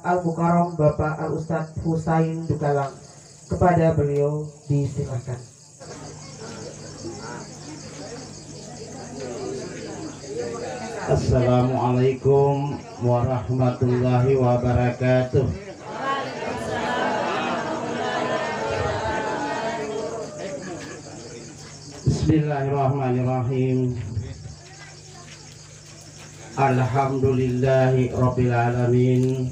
Al-Mukarram Bapak Al-Ustadz Husain Dukalang. Kepada beliau disilakan. Assalamualaikum warahmatullahi wabarakatuh. Bismillahirrahmanirrahim. Alhamdulillahi rabbil alamin.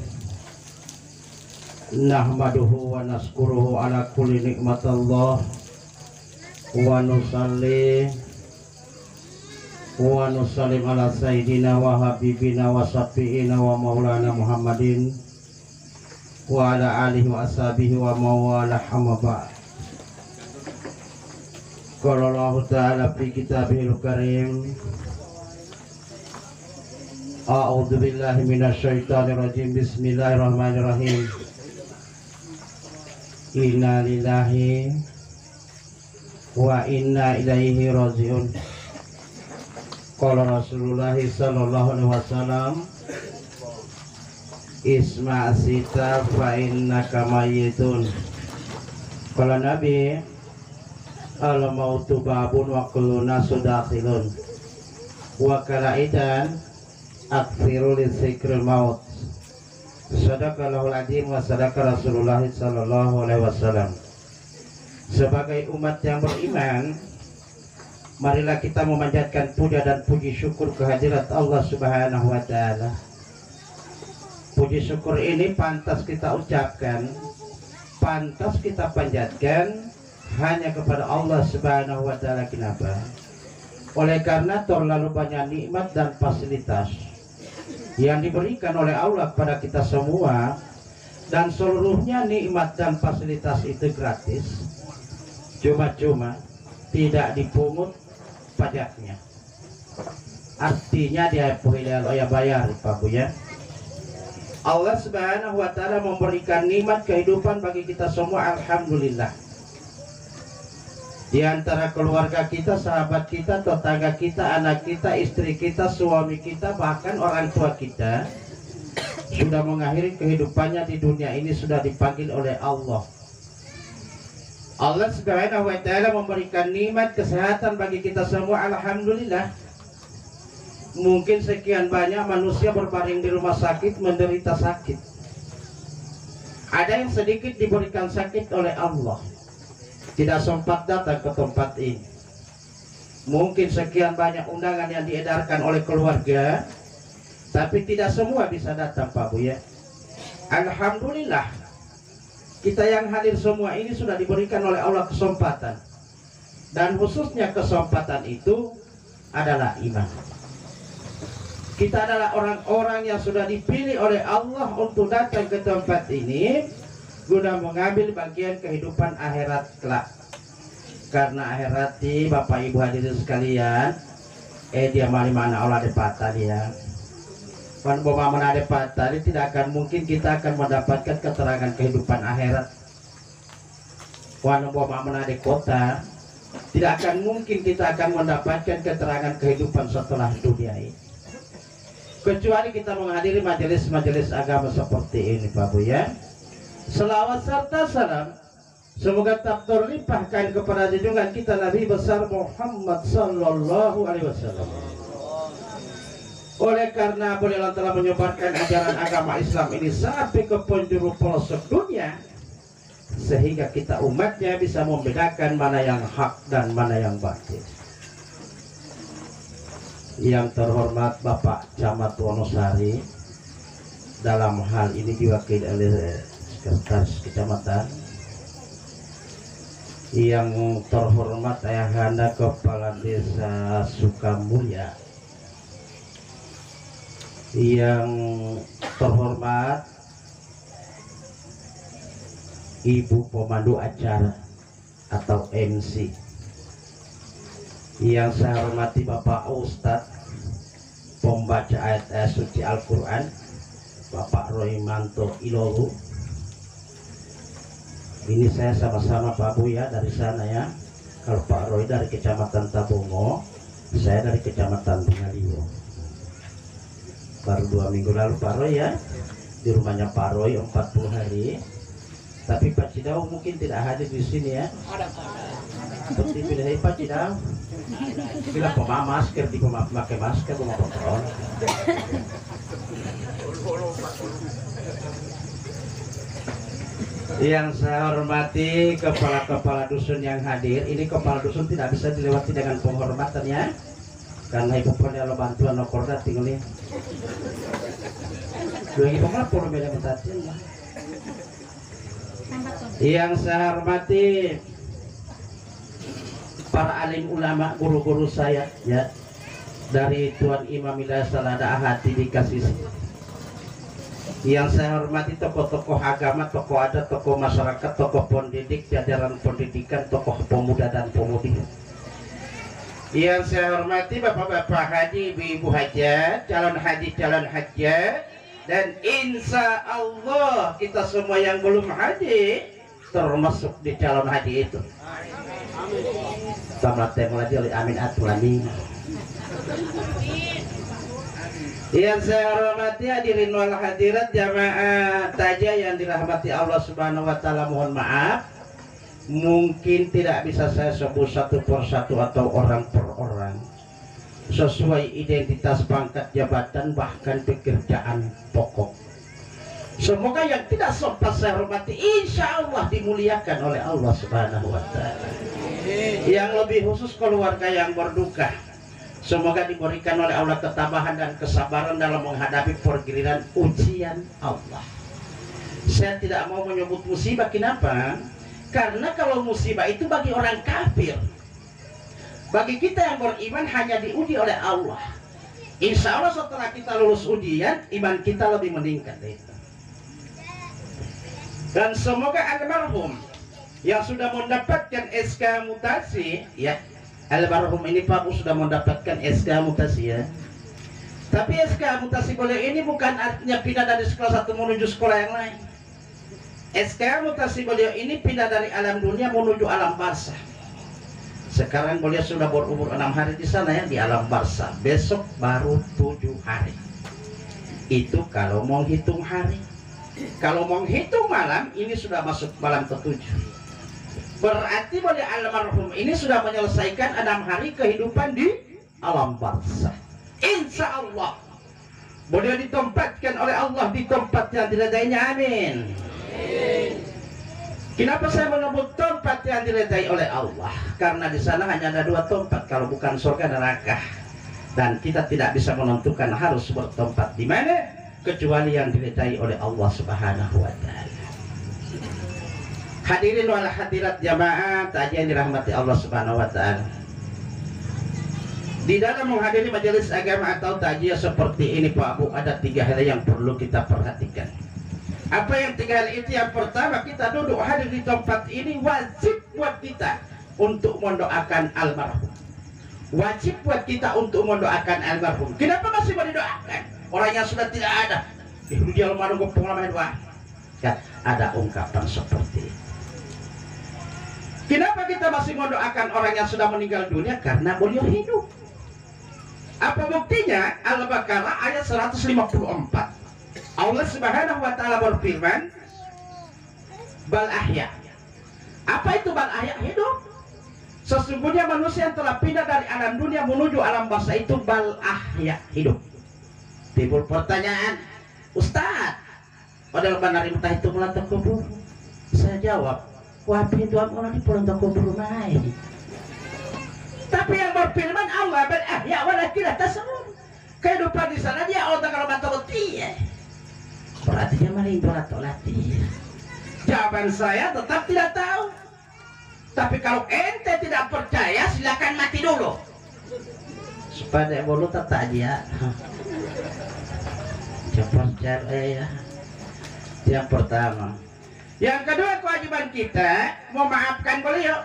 Nahmaduhu wa naskuruhu ala kulli nikmatallah wa nusalli wa nusallim ala sayyidina wa habibina wa syafi'ina wa maulana Muhammadin wa ala alihi wa ashabihi wa mawala amma ba'd. Qala Allah ta'ala fi kitabihil karim, a'udzu billahi minasyaitonir rajim, bismillahirrahmanirrahim. Inna lillahi wa inna ilaihi rajiun. Qala Rasulullah sallallahu alaihi wasallam, isma' sita fa innaka mayyitun. Qala Nabi, al mautu babun wa kullu nasu dakhilun. Wa kalaidan aktsiru li dzikril maut. Sadaqallahul adzim wa sadaqa Rasulullah sallallahu alaihi wasallam. Sebagai umat yang beriman, marilah kita memanjatkan puja dan puji syukur kehadirat Allah Subhanahu wa taala. Puji syukur ini pantas kita ucapkan, pantas kita panjatkan hanya kepada Allah Subhanahu wa taala. Kenapa? Oleh karena terlalu banyak nikmat dan fasilitas yang diberikan oleh Allah kepada kita semua, dan seluruhnya nikmat dan fasilitas itu gratis, cuma-cuma, tidak dipungut pajaknya. Artinya dia bayar, Pak Bu ya. Allah Subhanahu wa taala memberikan nikmat kehidupan bagi kita semua, alhamdulillah. Di antara keluarga kita, sahabat kita, tetangga kita, anak kita, istri kita, suami kita, bahkan orang tua kita sudah mengakhiri kehidupannya di dunia ini, sudah dipanggil oleh Allah. Allah Subhanahu wa taala memberikan nikmat kesehatan bagi kita semua, alhamdulillah. Mungkin sekian banyak manusia berbaring di rumah sakit menderita sakit. Ada yang sedikit diberikan sakit oleh Allah, tidak sempat datang ke tempat ini. Mungkin sekian banyak undangan yang diedarkan oleh keluarga, tapi tidak semua bisa datang, Pak Bu ya. Alhamdulillah, kita yang hadir semua ini sudah diberikan oleh Allah kesempatan, dan khususnya kesempatan itu adalah iman. Kita adalah orang-orang yang sudah dipilih oleh Allah untuk datang ke tempat ini guna mengambil bagian kehidupan akhirat kelak. Karena akhirat di Bapak Ibu hadirin sekalian, dia mana Allah depata dia. Kan boma mana depata, tidak akan mungkin kita akan mendapatkan keterangan kehidupan akhirat. Wan boma mana di kota, tidak akan mungkin kita akan mendapatkan keterangan kehidupan setelah dunia ini. Kecuali kita menghadiri majelis-majelis agama seperti ini, Pak Bu ya. Selawat serta salam semoga tak terlimpahkan kepada junjungan kita Nabi besar Muhammad sallallahu alaihi wasallam. Oleh karena beliau telah menyebarkan ajaran agama Islam ini sampai ke penjuru pelosok dunia, sehingga kita umatnya bisa membedakan mana yang hak dan mana yang batil. Yang terhormat Bapak Camat Wonosari, dalam hal ini diwakili oleh Sekretaris Kecamatan, yang terhormat Ayahanda Kepala Desa Sukamulya, yang terhormat Ibu Pemandu Acara atau MC, yang saya hormati Bapak Ustadz Pembaca ayat-ayat suci Al-Quran, Bapak Roy Manto Ilowu. Ini saya sama-sama Pak Bu ya, dari sana ya. Kalau Pak Roy dari Kecamatan Tabungo, saya dari Kecamatan Bungaliwo. Baru 2 minggu lalu Pak Roy ya. di rumahnya Pak Roy 40 hari. Tapi Pak Cidau mungkin tidak hadir di sini ya. Seperti pilih Pak Cidau. Bila pemakai masker di pakai masker pemakai. Yang saya hormati kepala-kepala dusun yang hadir, ini kepala dusun tidak bisa dilewati dengan penghormatan ya, karena ibu punya lo bantuan lo korda tinggal nih. Lagi pengen puluh beda mentatin. Yang saya hormati para alim ulama, guru-guru saya ya, dari Tuan Imam Hidayat Salada Hati dikasih. Yang saya hormati tokoh-tokoh agama, tokoh adat, tokoh masyarakat, tokoh pendidik, jajaran pendidikan, tokoh pemuda dan pemudi. Yang saya hormati bapak-bapak haji, ibu-ibu hajat, calon haji, calon hajat, dan insya Allah kita semua yang belum haji termasuk di calon haji itu. Tamat temulati oleh amin atulani. Yang saya hormati hadirin wal hadirat jamaah tajah yang dirahmati Allah Subhanahu wa taala, mohon maaf mungkin tidak bisa saya sebut satu persatu atau orang per orang sesuai identitas, pangkat, jabatan, bahkan pekerjaan pokok. Semoga yang tidak sempat saya hormati insya Allah dimuliakan oleh Allah Subhanahu wa taala. Yang lebih khusus keluarga yang berduka, semoga diberikan oleh Allah ketabahan dan kesabaran dalam menghadapi pergiliran ujian Allah. Saya tidak mau menyebut musibah, kenapa? Karena kalau musibah itu bagi orang kafir. Bagi kita yang beriman hanya diuji oleh Allah. Insya Allah setelah kita lulus ujian, iman kita lebih meningkat. Dan semoga almarhum yang sudah mendapatkan SK mutasi, ya, almarhum ini Pak Bu sudah mendapatkan SK mutasi ya. Tapi SK mutasi beliau ini bukan artinya pindah dari sekolah satu menuju sekolah yang lain. SK mutasi beliau ini pindah dari alam dunia menuju alam barzah. Sekarang beliau sudah berumur 6 hari di sana ya, di alam barzah. Besok baru 7 hari. Itu kalau mau hitung hari. Kalau mau hitung malam, ini sudah masuk malam ke-7. Berarti beliau almarhum ini sudah menyelesaikan 6 hari kehidupan di alam barzah. Insya Allah beliau ditempatkan oleh Allah di tempat yang diridainya, amin. Kenapa saya menyebut tempat yang diridai oleh Allah? Karena di sana hanya ada 2 tempat, kalau bukan surga dan neraka. Dan kita tidak bisa menentukan harus bertempat di mana kecuali yang diridai oleh Allah Subhanahu wa taala. Hadirin wal hadirat jamaah tajah yang dirahmati Allah Subhanahu wa taala. Di dalam menghadiri majelis agama atau tajiyah seperti ini Pak Bu, ada 3 hal yang perlu kita perhatikan. Apa yang 3 hal itu? Yang pertama, kita duduk hadir di tempat ini wajib buat kita untuk mendoakan almarhum. Wajib buat kita untuk mendoakan almarhum. Kenapa masih mau didoakan? Orang yang sudah tidak ada. Dia almarhum pengalaman doa. Kan ada ungkapan seperti itu. Kenapa kita masih mendoakan orang yang sudah meninggal dunia? Karena beliau hidup. Apa buktinya? Al-Baqarah ayat 154. Allah Subhanahu wa taala berfirman, bal ahya. Apa itu bal ahya? Hidup. Sesungguhnya manusia yang telah pindah dari alam dunia menuju alam barzah itu bal ahya, hidup. Timbul pertanyaan, Ustaz, padahal benar entah itu melantar kubur. Saya jawab, wah pintu orang di pulang kubur naik. Tapi yang berfirman Allah bal ahya walakin la tasawwur. Kehidupan di sana dia orang kalau mata roti ya. Berarti dia maling atau latih. Jawaban saya tetap tidak tahu. Tapi kalau ente tidak percaya, silakan mati dulu. Supaya bolu tak aja. Percaya. Yang pertama. Yang kedua, kewajiban kita memaafkan beliau.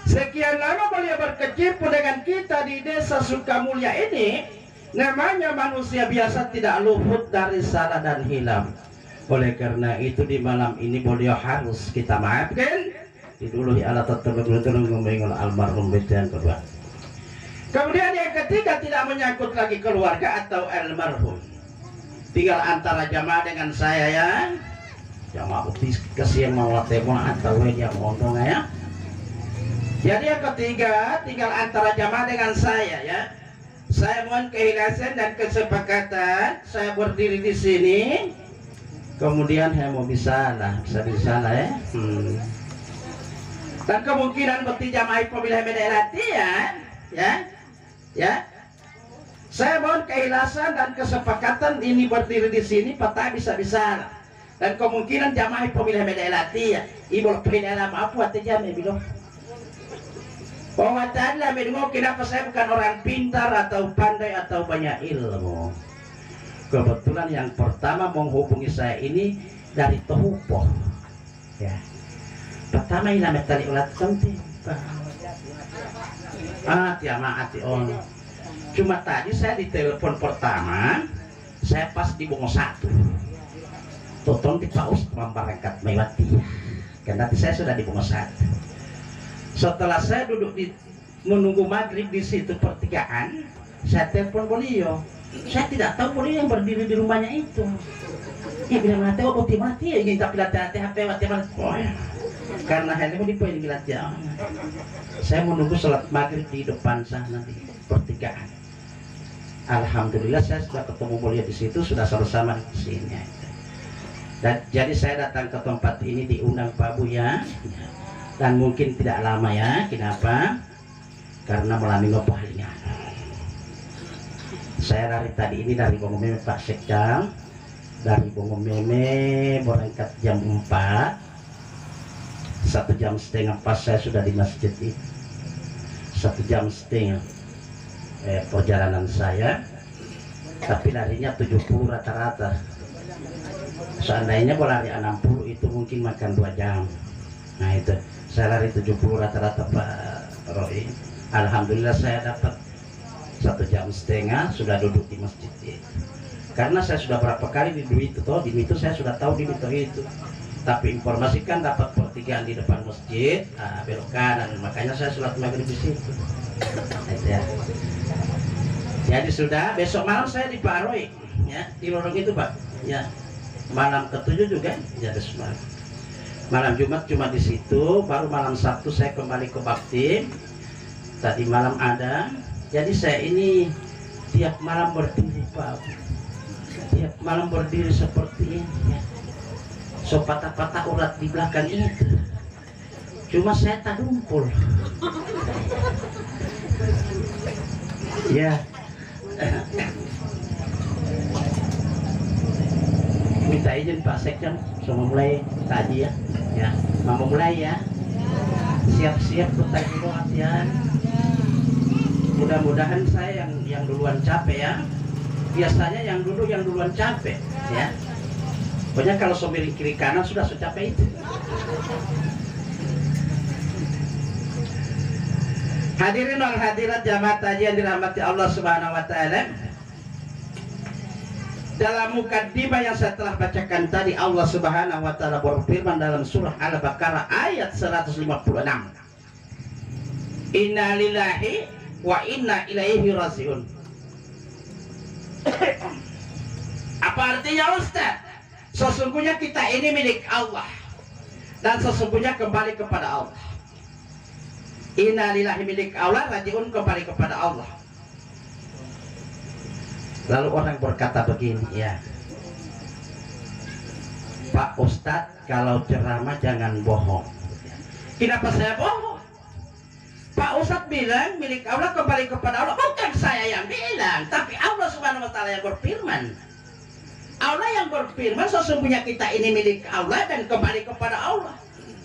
Sekian lama beliau berkecimpung dengan kita di desa Sukamulya ini. Namanya manusia biasa tidak luput dari salah dan hilang. Oleh karena itu di malam ini beliau harus kita maafkan. Didului ala tatulung ngomongin almarhum yang kedua. Kemudian yang ketiga, tidak menyangkut lagi keluarga atau almarhum. tinggal antara jamaah dengan saya ya. Jamaah utis kasih yang mau latemo atau yang ngomong ya. Jadi yang ketiga tinggal antara jamaah dengan saya ya. Saya mohon keikhlasan dan kesepakatan. Saya berdiri di sini. Kemudian saya mau bisa di sana ya. Dan kemungkinan berarti jamaah pemilihan media latihan ya. Saya mohon keikhlasan dan kesepakatan ini berdiri di sini peta bisa. Dan kemungkinan jamaah pemilihan media latihan. Ibu pilihan apa hati jamaah bilang. Bahwa tanda mendengar kenapa saya bukan orang pintar atau pandai atau banyak ilmu. Kebetulan yang pertama menghubungi saya ini dari Tohupo ya. Pertama ini namanya tali ulat penting tiamati on. Cuma tadi saya di telepon pertama saya pas di Bongo 1 Toton di paus memperangkat melewati karena saya sudah di Bongo 1. Setelah saya duduk menunggu maghrib di situ pertigaan, saya telepon beliau. Saya tidak tahu beliau yang berdiri di rumahnya itu. Ya bilang mati, mati ya ingin tapi latih HP mati. Oh ya. Karena hari ini dipoin ya. Saya menunggu sholat maghrib di depan sana di pertigaan. Alhamdulillah saya sudah ketemu beliau di situ, sudah sama-sama di sini. Dan jadi saya datang ke tempat ini diundang Pak Buya. Dan mungkin tidak lama ya. Kenapa? Karena melalui palingan. Saya dari tadi ini dari Bongo Meme Pak Sekdam. Dari Bongo Meme berangkat jam 4. 1 jam setengah pas saya sudah di masjid ini. 1 jam setengah perjalanan saya. Tapi larinya 70 rata-rata. Seandainya berlari 60 itu mungkin makan 2 jam. Nah itu saya lari 70 rata-rata Pak Roy. Alhamdulillah saya dapat 1 jam setengah sudah duduk di masjid itu. Karena saya sudah berapa kali di itu saya sudah tahu di itu. Tapi informasikan dapat pertigaan di depan masjid, belok kanan, makanya saya sholat maghrib di situ. Ya. Jadi sudah besok malam saya di Pak Roy, ya di lorong itu Pak. Ya malam ke-7 juga, ya besok malam. Malam Jumat cuma di situ, baru malam Sabtu saya kembali ke Bakti. Tadi malam ada, jadi saya ini tiap malam berdiri Pak. Tiap malam berdiri seperti ini. Ya. So patah-patah urat di belakang itu. Cuma saya tak dumpul. Ya. Minta izin Pak Sekjen, semua mulai tadi ya. Ya, mau mulai ya. Siap-siap bertanya latihan. Mudah-mudahan saya yang duluan capek ya. Biasanya yang duluan capek ya. Pokoknya kalau somiring kiri kanan sudah secapek itu. Hadirin wal hadirat jamaah tajian dirahmati Allah Subhanahu wa taala. Dalam mukaddimah yang saya telah bacakan tadi, Allah Subhanahu wa taala berfirman dalam surah Al-Baqarah ayat 156. Inna lillahi wa inna ilaihi rajiun. Apa artinya Ustaz? Sesungguhnya kita ini milik Allah dan sesungguhnya kembali kepada Allah. Inna lillahi milik Allah, rajiun kembali kepada Allah. Lalu orang berkata begini, ya Pak Ustadz, kalau ceramah jangan bohong. Kenapa saya bohong? Pak Ustadz bilang milik Allah kembali kepada Allah. Bukan saya yang bilang, tapi Allah Subhanahu wa taala yang berfirman. Allah yang berfirman, sesungguhnya kita ini milik Allah dan kembali kepada Allah.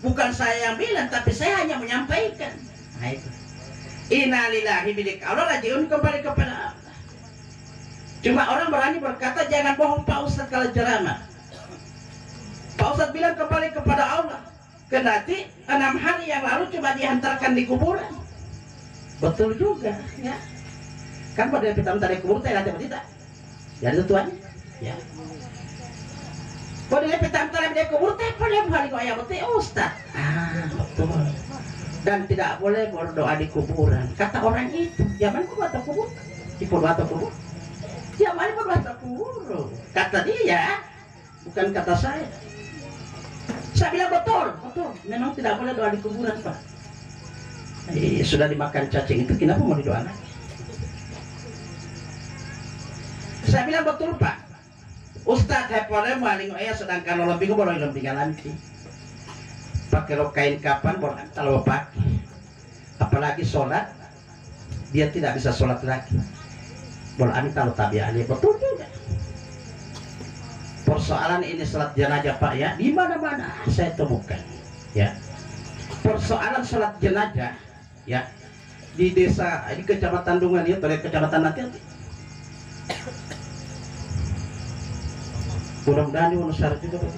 Bukan saya yang bilang, tapi saya hanya menyampaikan. Nah itu. Inna lillahi milik Allah, rajiun kembali kepada Allah. Cuma orang berani berkata jangan bohong Pak Ustadz kalau ceramah. Pak Ustadz bilang kembali kepada Allah. Kendati 6 hari yang lalu cuma dihantarkan di kuburan. Betul juga ya. Kan pada kita minta di kubur teh ada tidak? Ya itu Tuhan. Ya. Pada kita minta di kubur teh pada hari kau ayam betul Ustadz. Betul. Dan tidak boleh berdoa di kuburan. Kata orang itu, zaman kubur atau kubur? Di kubur atau kubur? Setiap hari berbahasa kurung. Kata dia, bukan kata saya. Saya bilang betul, betul. Memang tidak boleh doa di kuburan, Pak. Sudah dimakan cacing itu, kenapa mau didoakan? Saya bilang betul, Pak. Ustaz hepone maling sedangkan orang bingung baru ilmu tinggal nanti. Pakai rok kain kapan boleh kalau pakai. Apalagi sholat, dia tidak bisa sholat lagi. Boleh amin kalau tabiannya betul juga. Persoalan ini sholat jenazah, Pak, ya, di mana-mana saya temukan, ya. Persoalan sholat jenazah, ya, di desa di kecamatan Dungan ya, dari kecamatan nanti. Mudah-mudahan di Wonosari juga, Pak.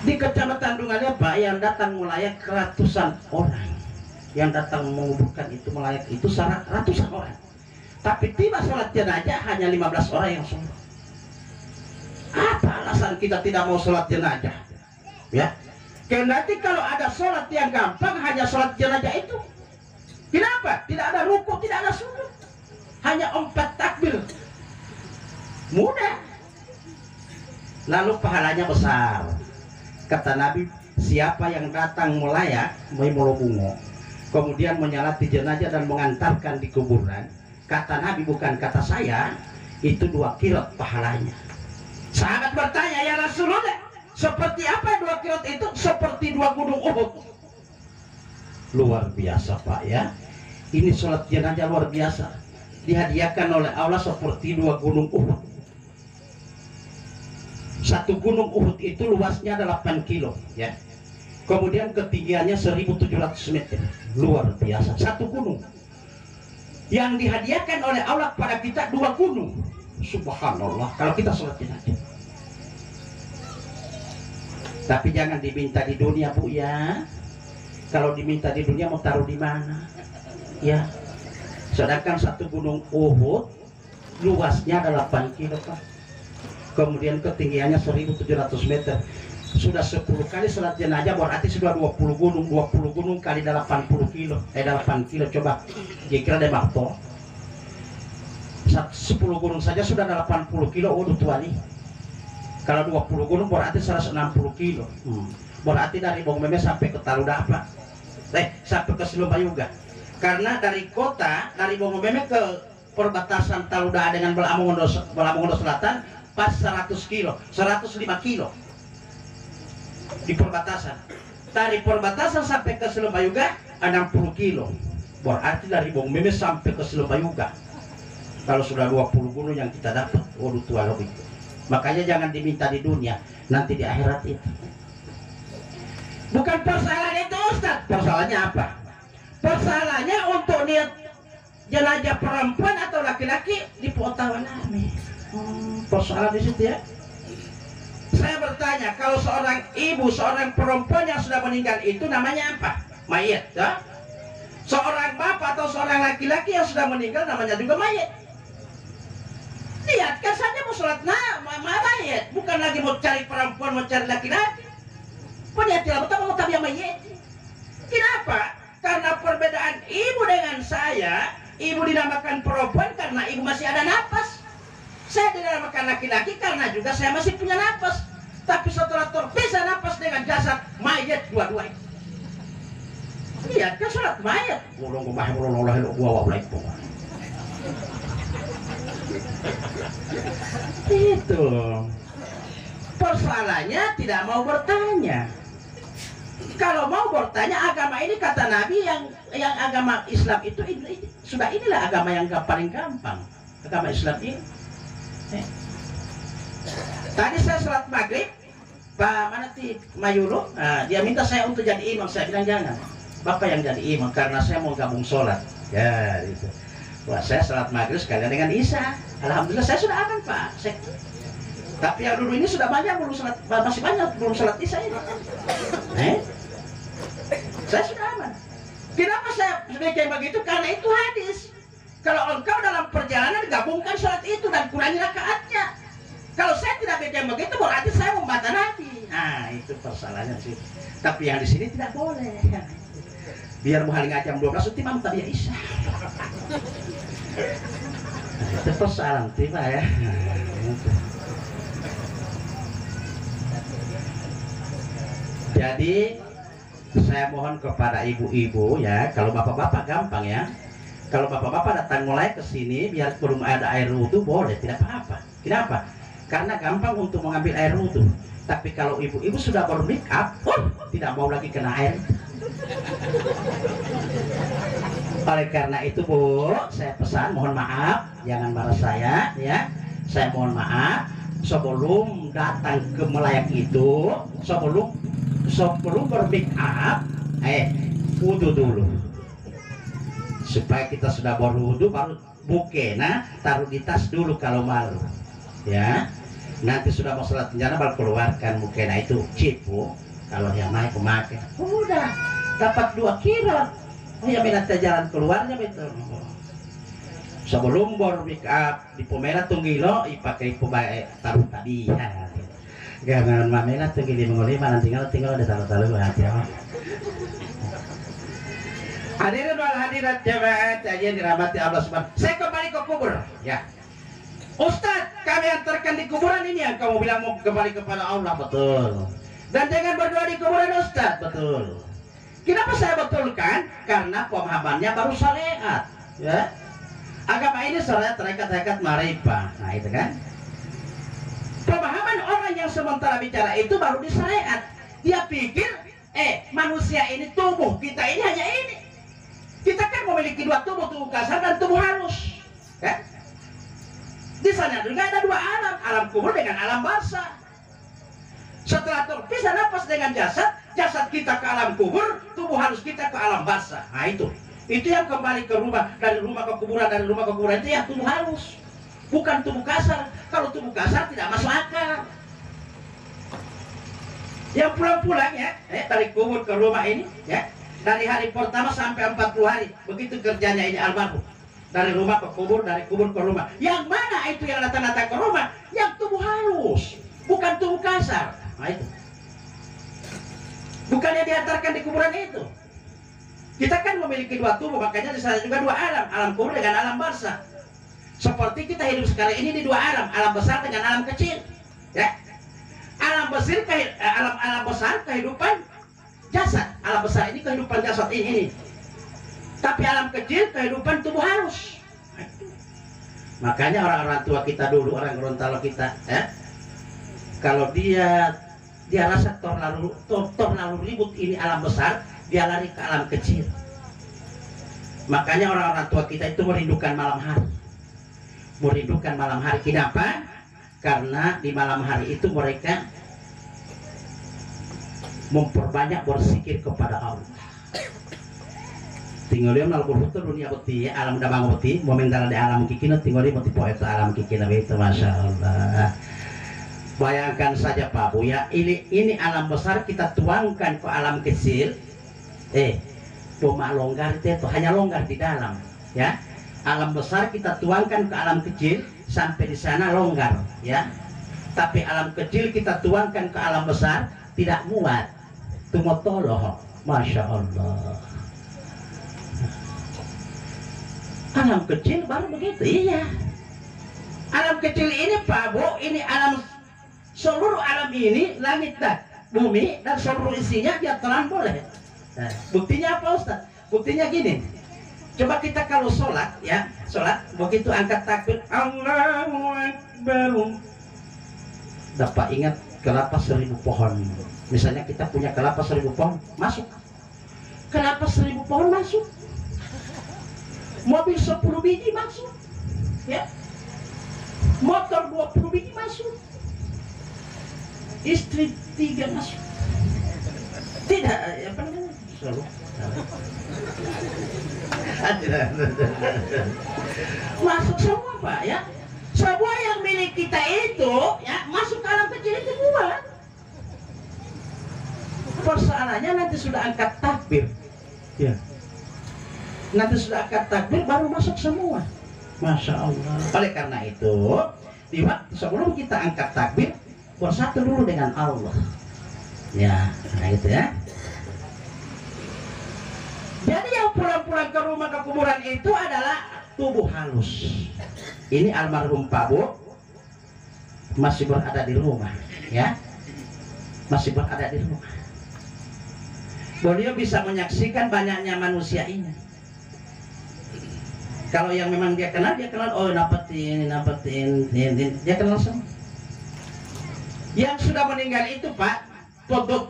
Di kecamatan Dungannya, Pak, yang datang melayak ratusan orang. Yang datang menguburkan itu melayak itu ratusan orang. Tapi tiba sholat jenazah hanya 15 orang yang sholat. Apa alasan kita tidak mau sholat jenazah? Ya, karena nanti kalau ada sholat yang gampang hanya sholat jenazah itu. Kenapa? Tidak ada rukuk, tidak ada sujud, hanya 4 takbir. Mudah. Lalu pahalanya besar. Kata Nabi, siapa yang datang melayak bungo, kemudian menyalati jenazah dan mengantarkan di kuburan, kata Nabi, bukan kata saya, itu 2 kirot pahalanya. Sahabat bertanya, ya Rasulullah, seperti apa 2 kirot itu? Seperti 2 gunung Uhud. Luar biasa, Pak, ya. Ini sholat jenazah luar biasa. Dihadiahkan oleh Allah seperti 2 gunung Uhud. 1 gunung Uhud itu luasnya 8 kilo, ya. Kemudian ketinggiannya 1700 meter. Luar biasa. 1 gunung. Yang dihadiahkan oleh Allah kepada kita 2 gunung. Subhanallah. Kalau kita sholat jenazah. Tapi jangan diminta di dunia, Bu, ya. Kalau diminta di dunia mau taruh di mana? Ya. Sedangkan 1 gunung Uhud luasnya 8 kilo, Pak. Kemudian ketinggiannya 1700 meter. Sudah 10 kali sholat jenazah, berarti sudah 20 gunung. 20 gunung kali 80 kilo. 8 kilo, coba kira deh bakto. 10 gunung saja sudah 80 kilo. Udah tua nih. Kalau 20 gunung berarti 160 kilo. Berarti dari Bong Meme sampai ke Taludapa, sampai ke Silobayuga. Karena dari kota, dari Bong Meme ke perbatasan Taluda dengan Belamongondo Selatan pas 100 kilo, 105 kilo di perbatasan. Dari perbatasan sampai ke Silobayuga 60 kilo. Berarti dari Bong Meme sampai ke Silobayuga, kalau sudah 20 gunung yang kita dapat, waduh tua lebih. Makanya jangan diminta di dunia, nanti di akhirat itu. Bukan persoalan itu, Ustaz. Persoalannya apa? Persoalannya untuk niat jenazah perempuan atau laki-laki di Potawanami. Persoalan di situ, ya. Saya bertanya, kalau seorang ibu, seorang perempuan yang sudah meninggal itu namanya apa? Mayit, ya? Seorang bapak atau seorang laki-laki yang sudah meninggal namanya juga mayit. Lihatkan saja mau sholat mayit, bukan lagi mau cari perempuan, mau cari laki-laki. Penyajian betul mau tabiah mayit. Kenapa? Karena perbedaan ibu dengan saya, ibu dinamakan perempuan karena ibu masih ada napas. Saya dinamakan laki-laki karena juga saya masih punya napas. Tapi setelah terpisah napas dengan jasad mayat dua-dua itu. Lihat kan sholat mayat. Itu persoalannya tidak mau bertanya. Kalau mau bertanya, agama ini kata Nabi yang agama Islam itu sudah inilah agama yang paling gampang. Agama Islam ini. Tadi saya sholat maghrib, Pak Manati Mayulo, dia minta saya untuk jadi imam. Saya bilang jangan, Bapak yang jadi imam karena saya mau gabung sholat. Ya, gitu. Wah, saya sholat maghrib sekalian dengan Isya. Alhamdulillah saya sudah aman, Pak. Tapi yang dulu ini sudah banyak belum sholat, masih banyak belum sholat Isya ini. Saya sudah aman. Kenapa saya kayak begitu? Karena itu hadis. Kalau engkau dalam perjalanan gabungkan sholat itu dan kurangi rakaatnya. Kalau saya tidak bikin begitu berarti saya membantah Nabi. Nah, itu persoalannya sih. Tapi yang di sini tidak boleh. Biar mau haling jam 12 itu imam tabiah Isya. Itu persoalan tiba ya. Jadi saya mohon kepada ibu-ibu ya, kalau bapak-bapak gampang ya. Kalau bapak-bapak datang mulai ke sini biar belum ada air wudhu boleh, tidak apa-apa. Kenapa? Karena gampang untuk mengambil air wudhu. Tapi kalau ibu-ibu sudah bermake up, tidak mau lagi kena air. Oleh karena itu Bu, saya pesan mohon maaf, jangan marah saya ya. Saya mohon maaf sebelum datang ke melayang itu, sebelum bermake up, wudhu dulu. Supaya kita sudah berwudhu baru bukena taruh di tas dulu kalau malu ya. Nanti sudah mau sholat penjana baru keluarkan bukena itu cipu. Kalau yang naik pemakai udah dapat 2 kilo ya, minta jalan keluarnya betul. Sebelum bermake up di pemera tunggilo ipakai pembaik taruh tadi ya. Jangan mamela tunggili mengolima nanti tinggal ada taruh hati apa. Hadirin wal hadirat jemaat yang dirahmati Allah Subhanahu. Saya kembali ke kubur ya. Ustadz, kami antarkan di kuburan ini yang kamu bilang mau kembali kepada Allah, betul. Dan jangan berdoa di kuburan Ustadz, betul. Kenapa saya betulkan? Karena pemahamannya baru syariat ya. Agama ini syariat terikat marifah. Nah itu kan. Pemahaman orang yang sementara bicara itu baru di syariat. Dia pikir manusia ini, tubuh kita ini hanya ini. Kita kan memiliki 2 tubuh, tubuh kasar dan tubuh halus ya? Di sana juga ada 2 alam, alam kubur dengan alam barzah. Setelah terpisah nafas dengan jasad, jasad kita ke alam kubur, tubuh halus kita ke alam barzah. Nah itu yang kembali ke rumah, dari rumah ke kuburan, dari rumah ke kuburan itu ya tubuh halus, bukan tubuh kasar. Kalau tubuh kasar tidak masuk akal. Yang pulang-pulang ya, dari kubur ke rumah ini ya, dari hari pertama sampai 40 hari, begitu kerjanya ini almarhum. Dari rumah ke kubur, dari kubur ke rumah. Yang mana itu yang datang-datang ke rumah? Yang tubuh halus, bukan tubuh kasar. Nah itu. Bukannya diantarkan di kuburan itu. Kita kan memiliki 2 tubuh, makanya di sana juga 2 alam, alam kubur dengan alam barzah. Seperti kita hidup sekarang ini di 2 alam besar dengan alam kecil. Ya. Alam besar kehidupan jasad, alam besar ini kehidupan jasad ini. Tapi alam kecil kehidupan tubuh halus. Makanya orang-orang tua kita dulu, orang Gorontalo kita, kalau dia rasa terlalu ribut ini alam besar, dia lari ke alam kecil. Makanya orang-orang tua kita itu merindukan malam hari. Merindukan malam hari. Kenapa? Karena di malam hari itu mereka memperbanyak berzikir kepada Allah. Tinggal dia melakukan dunia beti, alam damang beti, momentara di alam kikina tinggal dia beti poet alam kikina itu, masya Allah. Bayangkan saja Pak Bu ya, ini alam besar kita tuangkan ke alam kecil, cuma longgar itu hanya longgar di dalam, ya. Alam besar kita tuangkan ke alam kecil sampai di sana longgar, ya. Tapi alam kecil kita tuangkan ke alam besar tidak muat, tumotoloh, masya Allah. Alam kecil baru begitu, iya. Alam kecil ini Pak Bu, ini alam, seluruh alam ini, langit dan bumi dan seluruh isinya dia terang boleh. Nah, buktinya apa Ustaz? Buktinya gini. Coba kita kalau sholat, ya, sholat, begitu angkat takbir, Allahu Akbar. Dapat ingat kelapa 1000 pohon. Misalnya kita punya kelapa 1000 pohon, masuk. Kelapa 1000 pohon masuk. Mobil 10 biji masuk, ya. Motor 20 biji masuk. Istri 3 masuk. Tidak, apa namanya? Selalu. Masuk semua Pak, ya. Semua yang milik kita itu, ya, masuk ke alam kecil itu semua. Persoalannya nanti sudah angkat takbir, ya. Nanti sudah angkat takbir baru masuk semua. Masya Allah. Oleh karena itu, di waktu sebelum kita angkat takbir, bersatu dulu dengan Allah. Ya, nah itu ya. Jadi yang pulang-pulang ke rumah ke kuburan itu adalah tubuh halus. ini almarhum Pak Bu masih berada di rumah, ya, masih berada di rumah. Beliau bisa menyaksikan banyaknya manusia ini. Kalau yang memang dia kenal, oh napetin, dia kenal semua. Yang sudah meninggal itu Pak,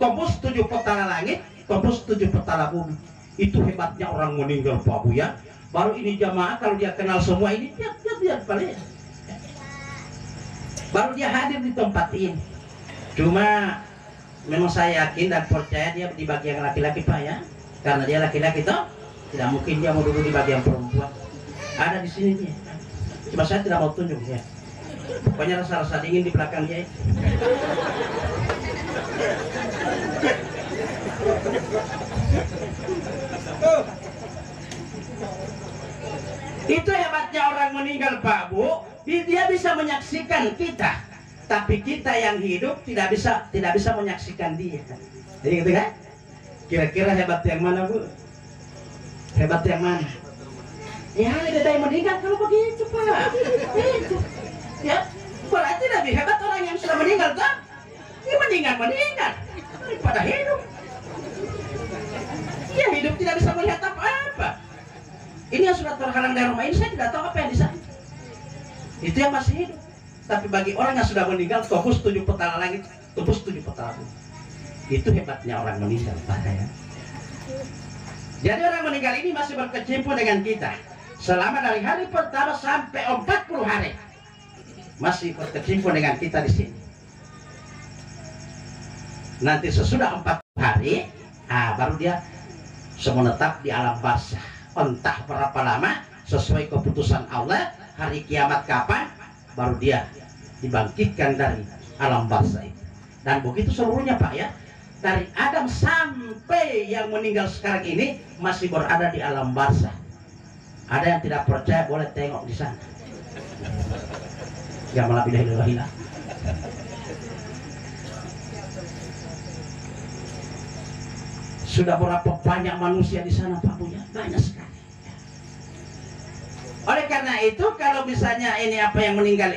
tembus 7 petala langit, tembus 7 petala bumi. Itu hebatnya orang meninggal Pak Bu ya. Baru ini jamaah kalau dia kenal semua ini, dia paling. Baru dia hadir di tempat ini. Cuma memang saya yakin dan percaya dia di bagian laki-laki Pak ya, karena dia laki-laki toh, tidak mungkin dia mau duduk di bagian perempuan. Ada di sini dia. Cuma saya tidak mau tunjuk ya. Pokoknya rasa-rasa dingin di belakang dia. Itu hebatnya orang meninggal Pak Bu. Dia bisa menyaksikan kita, tapi kita yang hidup tidak bisa menyaksikan dia. Jadi gitu kan? Kira-kira hebat yang mana Bu? Hebat yang mana? Ya ada yang meninggal kalau begitu Pak. Itu. Ya, berarti lebih hebat orang yang sudah meninggal kan? Dia meninggal daripada hidup. Dia hidup tidak bisa melihat apa-apa. Ini yang sudah terhalang dari rumah ini, saya tidak tahu apa yang di sana. Itu yang masih hidup. Tapi bagi orang yang sudah meninggal, tembus 7 petala langit, tembus 7 petala bumi. Itu hebatnya orang meninggal Pak ya. Jadi orang meninggal ini masih berkecimpung dengan kita selama dari hari pertama sampai 40 hari. Masih berkecimpung dengan kita di sini. Nanti sesudah 40 hari, baru dia menetap di alam barzah. Entah berapa lama, sesuai keputusan Allah, hari kiamat kapan, baru dia dibangkitkan dari alam barzah itu. Dan begitu seluruhnya Pak ya. Dari Adam sampai yang meninggal sekarang ini masih berada di alam barzah. Ada yang tidak percaya boleh tengok di sana. Ya malah bilah. Sudah berapa banyak manusia di sana Pak punya? Banyak sekali. Oleh karena itu kalau misalnya ini apa yang meninggal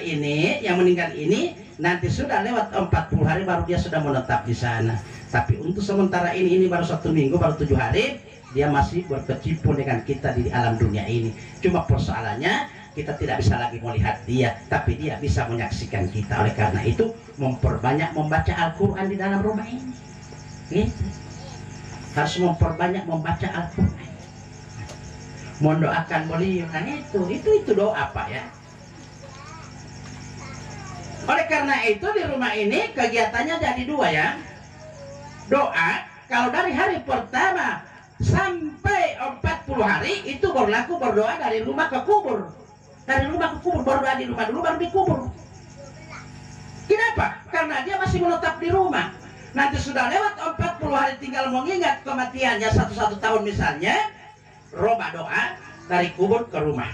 ini nanti sudah lewat 40 hari baru dia sudah menetap di sana. Tapi untuk sementara ini baru 1 minggu, baru 7 hari dia masih berkecimpung dengan kita di alam dunia ini. Cuma persoalannya kita tidak bisa lagi melihat dia, tapi dia bisa menyaksikan kita. Oleh karena itu memperbanyak membaca Al-Quran di dalam rumah ini. Gitu. Harus memperbanyak membaca Al-Quran. Mendoakan beliau. Nah itu doa Pak ya. Oleh karena itu di rumah ini kegiatannya jadi 2 ya. Doa kalau dari hari pertama sampai 40 hari itu berlaku berdoa dari rumah ke kubur. Dari rumah ke kubur, berdoa di rumah dulu baru dikubur. Kenapa? Karena dia masih menetap di rumah. Nanti sudah lewat 40 hari tinggal mengingat kematiannya 1 tahun misalnya, robah doa dari kubur ke rumah.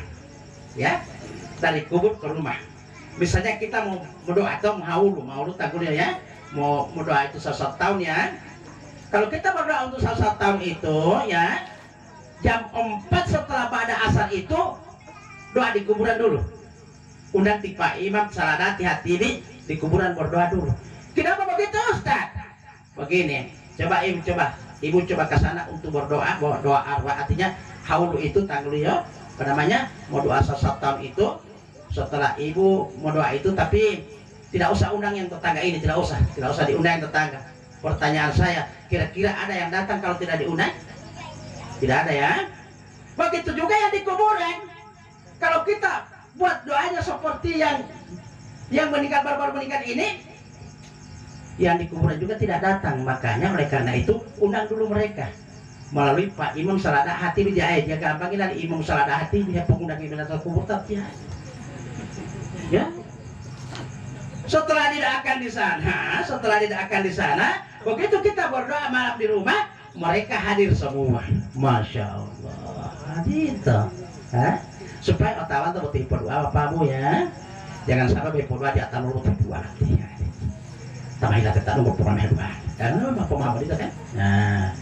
Ya, dari kubur ke rumah. Misalnya kita mau berdoa atau mau tagurnya ya, mau doa itu 1 tahun ya. Kalau kita berdoa untuk 1 tahun itu ya, jam 4 setelah pada asar itu doa di kuburan dulu. Undang Pak Imam Saladati Hatibi di kuburan berdoa dulu. Kenapa begitu Ustaz? Begini, ibu coba ke sana untuk berdoa, doa arwah artinya haulu itu tanggul ya, apa namanya? Mau doa 1 tahun itu setelah ibu mau doa itu, tapi tidak usah undang yang tetangga ini, tidak usah diundang yang tetangga. Pertanyaan saya, kira-kira ada yang datang kalau tidak diundang? Tidak ada ya. Begitu juga yang di kuburan. Kalau kita buat doanya seperti yang meninggal baru meninggal ini, yang di kuburan juga tidak datang. Makanya oleh karena itu undang dulu mereka melalui Pak Imam Saladah Hati dia gampangin dari Imam Saladah Hati dia pengundang ibadah kubur tapi ya. Setelah didoakan di sana, begitu kita berdoa malam di rumah, mereka hadir semua. Masya Allah. Gitu. Supaya otawan tuh betul berdoa apamu ya. Jangan sampai berdoa di atas mulut berdoa nanti. Tamahilah kita nomor pemahaman berdoa. Karena pemahaman itu kan. Nah,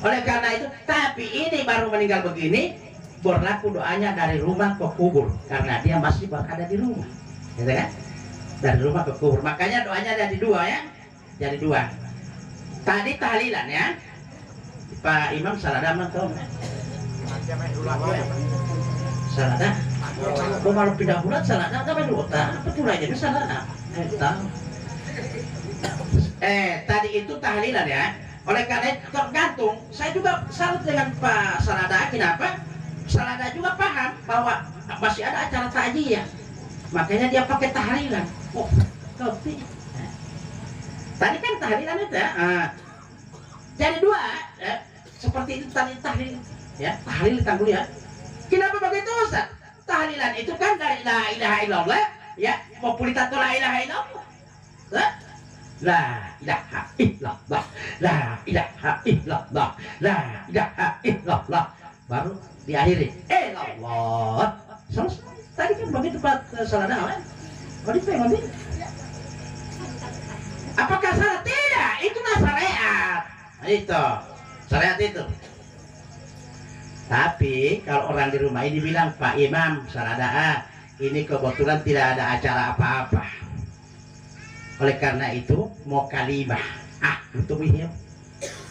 oleh karena itu, tapi ini baru meninggal begini, berlaku doanya dari rumah ke kubur karena dia masih berada di rumah, gitu kan? Dari rumah ke kubur. Makanya doanya ada di dua ya, jadi dua. Tadi tahlilan ya, Pak Imam Salada mantul. Salada. Kalau malu pindah bulan Salada apa dulu? Apa tuh aja Salada? Tahu. Tadi itu tahlilan ya. Oleh karena itu tergantung. Saya juga salut dengan Pak Salada. Kenapa? Salada juga paham bahwa masih ada acara takjil ya. Makanya dia pakai tahlilan. Oh, kopi. Tadi kan tahlilan itu ya. Jadi dua. Seperti itu tadi tahlil. Ya, tahlil ditanggung ya. Kenapa begitu Ustaz? Tahlilan itu kan dari la ilaha illallah. Ya, mau pulitato la ilaha illallah. La ilaha illallah, la ilaha illallah, la ilaha illallah. Baru diakhiri Allah. Selesai. Tadi kan begitu Pak Salada kan? Oh, dipengen. Apakah salah? Tidak, itulah syariat. Itu syariat itu. Tapi kalau orang di rumah ini bilang Pak Imam Salada, ini kebetulan tidak ada acara apa-apa. Oleh karena itu mau kalimah, itu wihim.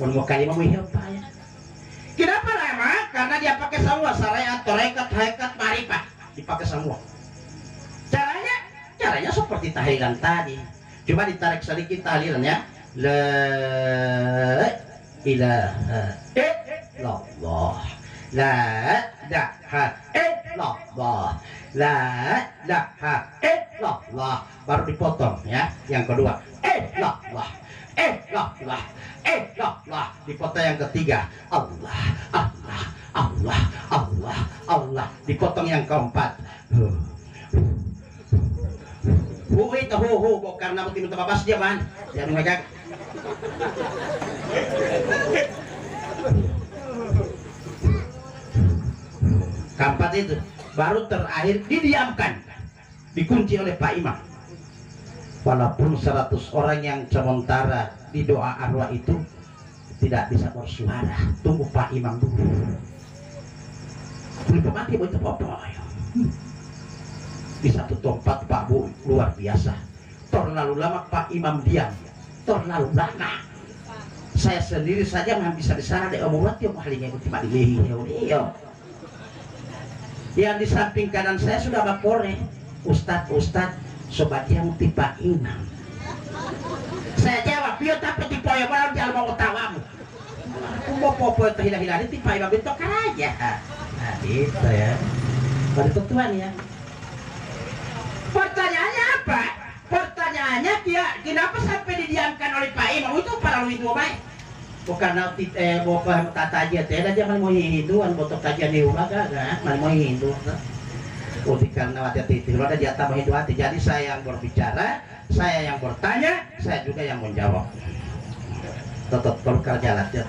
Mau kalimah wihim Pak ya. Kenapa lama? Karena dia pakai semua syariat, tarekat, hakikat, marifat, dipakai semua. Caranya seperti tahlilan tadi. Coba ditarik sedikit tahlilannya. La ilaha illallah. La ilaha illallah. La ilaha illallah. Baru dipotong ya. Yang kedua, illallah. Illallah. Illallah. Dipotong yang ketiga, Allah, Allah, Allah, Allah, Allah. Dipotong yang keempat. Itu karena betul betul babas dia man. Jangan megang. Keempat itu baru terakhir didiamkan, dikunci oleh Pak Imam. Walaupun 100 orang yang sementara di doa arwah itu tidak bisa bersuara, tunggu Pak Imam dulu. Boleh pemati itu apa? Di satu tempat Pak Bu luar biasa. Terlalu lama Pak Imam diam, terlalu lama. Saya sendiri saja nggak bisa di sana deh omongan tiap harinya itu cuma di yang di samping kanan saya sudah bakore Ustadz sobat yang tipe Imam. Saya jawab, "Pio tapi tipe yang mana jangan mau tawamu." Aku mau popo itu hilang-hilang tipe Imam itu kan aja. Nah itu ya. Pada tuan ya. Pertanyaannya apa? Pertanyaannya kenapa sampai didiamkan oleh Pak Imam itu para lu itu baik? Bukan nanti bukan kata aja teh aja mau Hinduan botok kajian di rumah kan mau Hindu. Oh karena hati itu ada jatah Hindu hati. Jadi saya yang berbicara, saya yang bertanya, saya juga yang menjawab. Tetap kerja latih.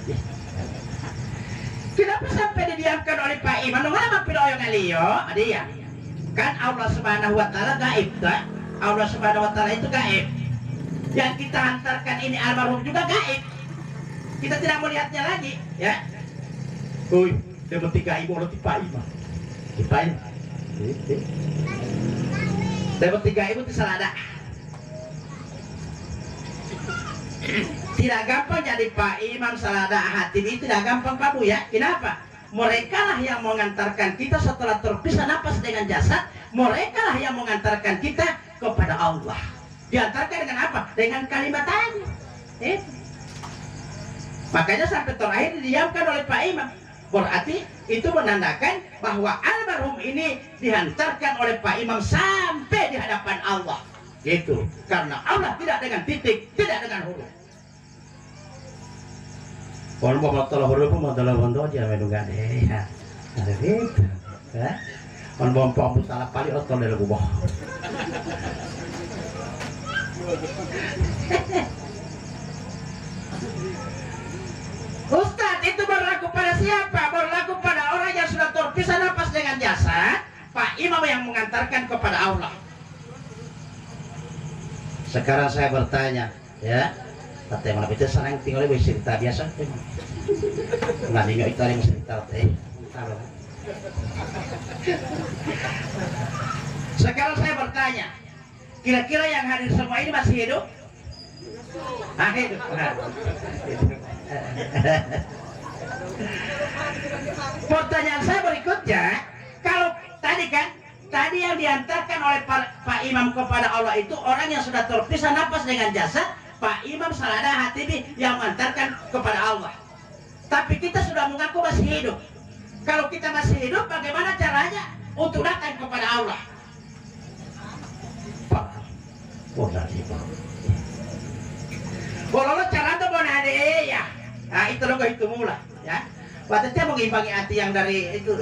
Kenapa sampai didiamkan oleh Pak Imam? Nggak pilih yang Elio, dia. Kan Allah Subhanahu wa taala gaib kan? Allah Subhanahu wa taala itu gaib. Yang kita hantarkan ini almarhum juga gaib. Kita tidak melihatnya lagi, ya. Oi, yang tiga ibu oleh Pak Imam. Kipain. Dapat tiga ibu itu salah ada. Tidak gampang jadi Pak Imam Salada Hatim ini tidak gampang Pak Bu ya. Kenapa? Mereka lah yang mengantarkan kita setelah terpisah nafas dengan jasad. Mereka lah yang mengantarkan kita kepada Allah. Diantarkan dengan apa? Dengan kalimat tadi. Makanya sampai terakhir didiamkan oleh Pak Imam. Berarti itu menandakan bahwa almarhum ini dihantarkan oleh Pak Imam sampai di hadapan Allah. Gitu. Karena Allah tidak dengan titik, tidak dengan huruf. Kalau mau masalah huruf pun masalah bondo aja menunggu deh. Ya, ada gitu. Ya. Kalau mau pampu salah kali atau dari gubah. Ustadz itu berlaku pada siapa? Berlaku pada orang yang sudah terpisah nafas dengan jasad. Pak Imam yang mengantarkan kepada Allah. Sekarang saya bertanya, ya. Tete mana bisa sarang tinggal di cerita biasa. Nggak tinggal itu yang cerita teh. Sekarang saya bertanya, kira-kira yang hadir semua ini masih hidup? Ah, hidup. Pertanyaan saya berikutnya, kalau tadi yang diantarkan oleh Pak Imam kepada Allah itu orang yang sudah terpisah nafas dengan jasad, Pak Imam Saladah Hatibi yang mengantarkan kepada Allah. Tapi kita sudah mengaku masih hidup. Kalau kita masih hidup, bagaimana caranya untuk datang kepada Allah? Pak, kalau cara itu mau ada ya, nah itu loh itu mula, ya. Waktu mengimbangi hati yang dari itu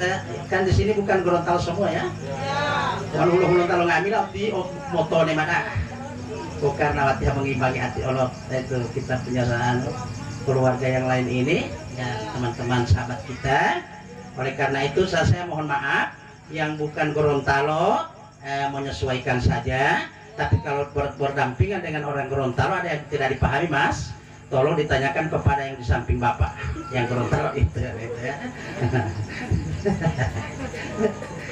kan di sini bukan Gorontalo semua ya. Kalau Gorontalo ngambil di motone mana? Bukan nawat mengimbangi hati Allah itu kita punya keluarga yang lain ini, ya teman-teman sahabat kita. Oleh karena itu saya mohon maaf yang bukan Gorontalo menyesuaikan saja. Tapi kalau berdampingan dengan orang Gorontalo ada yang tidak dipahami Mas, tolong ditanyakan kepada yang di samping Bapak yang Gorontalo itu ya.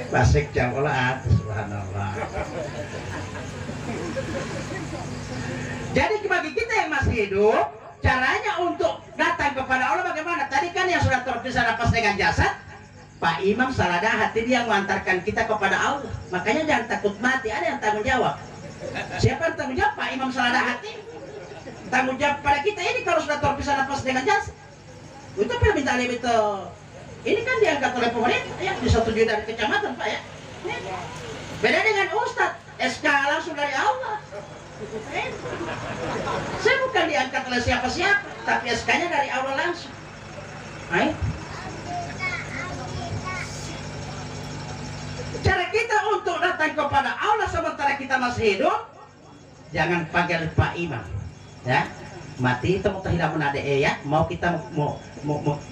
Basik jangkolat, subhanallah. Jadi bagi kita yang masih hidup, caranya untuk datang kepada Allah bagaimana? Tadi kan yang sudah terpisah nafas dengan jasad, Pak Imam Saladah Hatibi yang mengantarkan kita kepada Allah. Makanya jangan takut mati, ada yang tanggung jawab. Siapa yang tanggung jawab? Pak Imam Saladah Hatibi. Tanggung jawab pada kita ini kalau sudah terpisah nafas dengan jasad. Itu permintaan itu. Ini kan diangkat oleh pemerintah ya, disetujui dari kecamatan Pak ya. Beda dengan Ustadz, SK langsung dari Allah. Saya bukan diangkat oleh siapa-siapa, tapi SK-nya dari Allah langsung. Cara kita untuk datang kepada Allah sementara kita masih hidup, jangan panggil Pak Imam, ya. Mati itu mau tidak menade ya, mau kita mau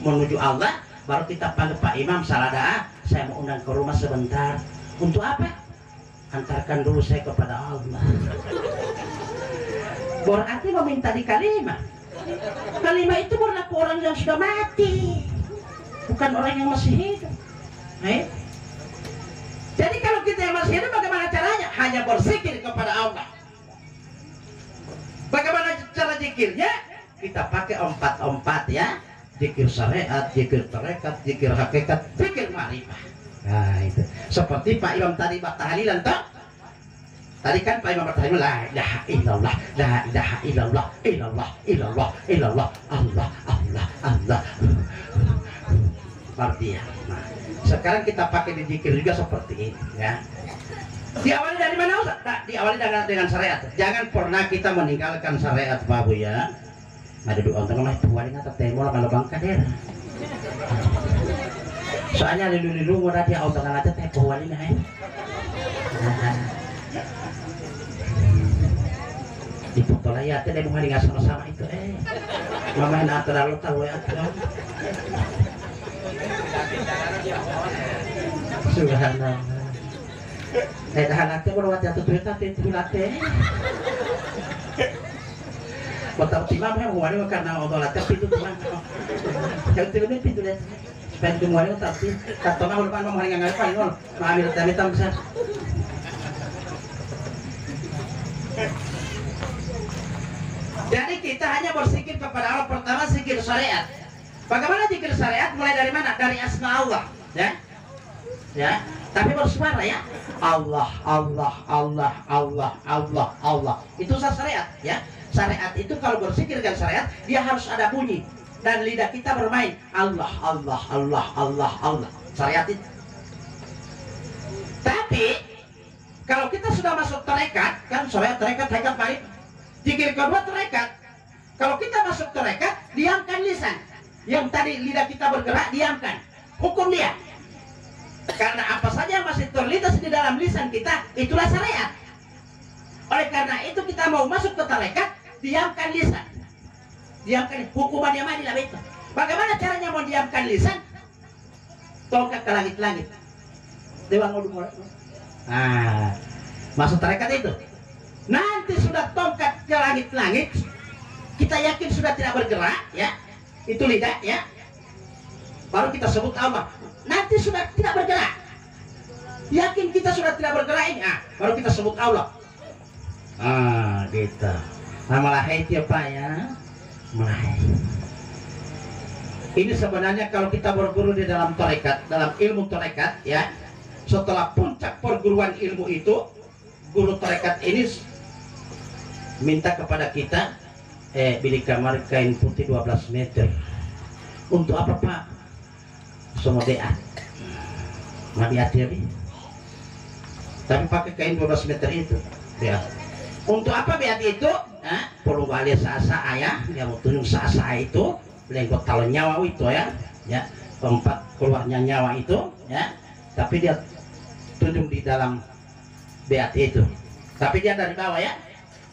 menuju Allah, baru kita panggil Pak Imam Saladah. Saya mau undang ke rumah sebentar. Untuk apa? Antarkan dulu saya kepada Allah. Berarti meminta di kalimat. Kalimat itu berlaku orang yang sudah mati, bukan orang yang masih hidup. Jadi kalau kita yang masih hidup bagaimana caranya? Hanya berzikir kepada Allah. Bagaimana cara zikirnya? Kita pakai 4 ya. Zikir syariat, zikir tarekat, zikir hakikat, zikir ma'rifah. Nah itu. Seperti Pak Imam tadi tahlilan toh. Tadi kan Pak Imam bertahlilan la ilaha illallah, la ilaha illallah, illallah, illallah, illallah, Allah, Allah, Allah. Artinya. Nah, sekarang kita pakai di zikir juga seperti ini ya. Diawali dari mana Ustaz? Nah, diawali dengan syariat. Jangan pernah kita meninggalkan syariat Babu ya. Ada doa untuk Allah tuan ngata temo kalau bangka dia. Soalnya lilu-lilu mau dia Allah ngata teh pohon ini. Di foto layar teh dia menghadiri sama-sama itu mama hendak terlalu tahu ya subhanallah tahan nanti berwat jatuh cerita itu latih kota timah yang menguari karena Allah latih itu cuma yang itu pintu deh supaya itu menguari tapi katanya lupa mau menghadiri nggak apa ini mau ambil tamu besar. Jadi kita hanya berzikir kepada Allah. Pertama zikir syariat. Bagaimana zikir syariat? Mulai dari mana? Dari asma Allah, ya. Ya. Tapi bersuara ya. Allah, Allah, Allah, Allah, Allah, Allah. Itu syariat, ya. Syariat itu kalau berzikir dengan syariat, dia harus ada bunyi dan lidah kita bermain. Allah, Allah, Allah, Allah, Allah. Syariat itu. Tapi kalau kita sudah masuk tarekat, kan syariat tarekat baik. Zikir kedua tarekat. Kalau kita masuk tarekat, diamkan lisan. Yang tadi lidah kita bergerak, diamkan. Hukum dia. Karena apa saja yang masih terlintas di dalam lisan kita, itulah syariat. Oleh karena itu kita mau masuk ke tarekat, diamkan lisan. Diamkan hukumannya mana lah itu. Bagaimana caranya mau diamkan lisan? Tongkat ke langit-langit. Dewa ngomong. Nah, masuk tarekat itu. Nanti sudah tongkat ke langit-langit, kita yakin sudah tidak bergerak ya, itu lidah ya. baru kita sebut Allah. Nanti sudah tidak bergerak, yakin kita sudah tidak bergerak ini, baru kita sebut Allah. Gitu. Nah, melahai ya Pak ya, melahai. Ini sebenarnya kalau kita berguru di dalam tarekat, dalam ilmu tarekat ya, setelah puncak perguruan ilmu itu, guru tarekat ini minta kepada kita, beli kamar kain putih 12 meter. Untuk apa Pak? Semua DA. Nabi hati-hati. Tapi pakai kain 12 meter itu. Ya. Untuk apa beat itu? Perlu balik sasa ayah, dia mau tunjuk sasa itu, lengkot talon nyawa itu ya, tempat keluarnya nyawa itu, ya. Tapi dia tunjuk di dalam beat itu. Tapi dia dari bawah ya,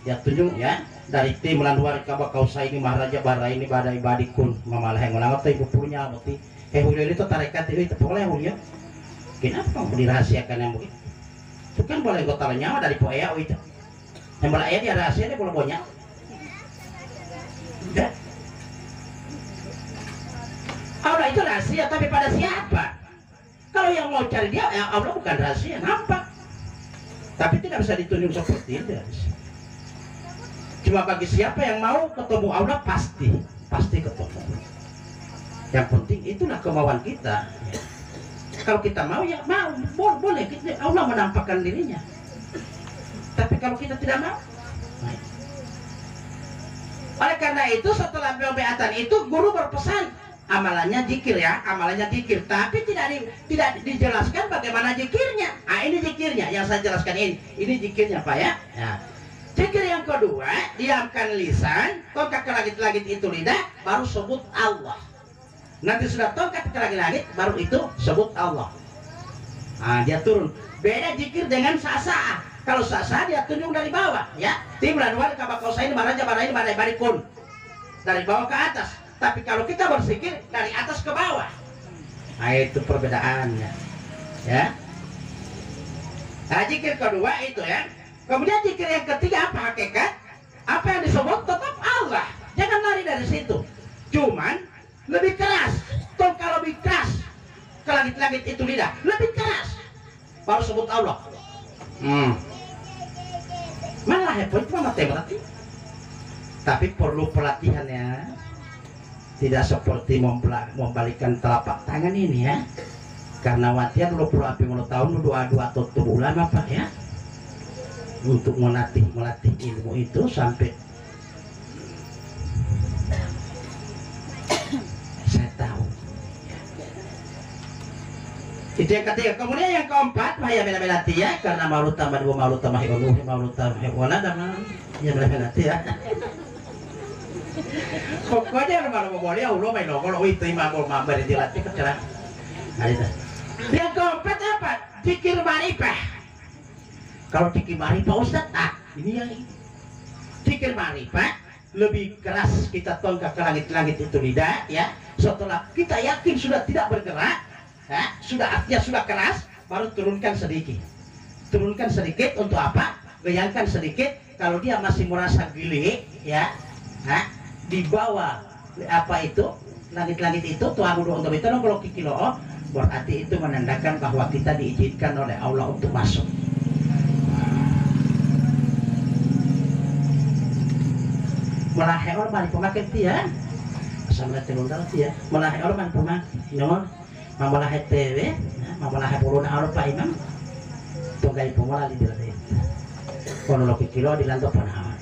dia tunjuk ya, dari timulan luar kabak kausa ini maharaja bara ini badai badikun mamalah yang ulang atau ibu punya berarti Hulio itu tarekat itu pokoknya Hulio. Kenapa kamu dirahasiakan yang begitu? Itu kan boleh kau talon nyawa dari poea itu. Yang boleh dia rahasia dia boleh banyak. Allah itu rahasia, tapi pada siapa? Kalau yang mau cari dia, ya Allah bukan rahasia, nampak. Tapi tidak bisa ditunjuk seperti itu. Cuma bagi siapa yang mau ketemu Allah pasti ketemu. Yang penting itulah kemauan kita. Kalau kita mau ya mau, boleh kita, Allah menampakkan dirinya. Tapi kalau kita tidak mau, oleh karena itu setelah pembeatan itu guru berpesan amalannya zikir ya, amalannya zikir, tapi tidak dijelaskan bagaimana zikirnya. Ini zikirnya yang saya jelaskan ini zikirnya Pak ya. Zikir yang kedua, diamkan lisan, tongkat ke langit-langit itu lidah, baru sebut Allah. Nanti sudah tongkat ke langit-langit, baru itu sebut Allah. Dia turun. Beda zikir dengan sasa. Kalau sasa dia tunjuk dari bawah ya. Timlan wal kabakausa ini maraja barain badai barikun. Dari bawah ke atas. Tapi kalau kita berzikir dari atas ke bawah. Itu perbedaannya. Ya. Zikir kedua itu ya. Kemudian zikir yang ketiga apa hakikat? Apa yang disebut tetap Allah. Jangan lari dari situ. Cuman lebih keras. Tongkal lebih keras. Ke langit-langit itu lidah. Lebih keras. Baru sebut Allah. Malah heboh itu mati berarti. Tapi perlu pelatihan ya. Tidak seperti membalikkan telapak tangan ini ya. Karena latihan lu perlu api mulut tahun doa-doa atau bulan apa ya. Untuk melatih ilmu itu sampai saya tahu. Itu yang ketiga. Kemudian yang keempat bahaya bela-bela ya, karena malu tambah dua malu tambah hewan malu tambah hewan ada ya bela-bela ya. Pokoknya malu boleh Allah main kalau itu imam mambar dilatih kecerah. Yang keempat apa? Zikir marifah. Kalau zikir marifah Ustaz, ini yang ini. Zikir marifah lebih keras kita tongkat ke langit-langit itu lidah ya. Setelah kita yakin sudah tidak bergerak, artinya sudah keras, baru turunkan sedikit untuk apa? Goyangkan sedikit. Kalau dia masih merasa gili ya, di bawah apa itu langit-langit itu tuh untuk itu kalau kilo berarti itu menandakan bahwa kita diizinkan oleh Allah untuk masuk. Melahai orang pemakai dia, sama telundal dia, melahai orang pemakai, nomor mamalahe TV, mamalahe puluna orang Pak Imam, tunggai pemula di dalam itu. Kalau lo kilo di lantai panah,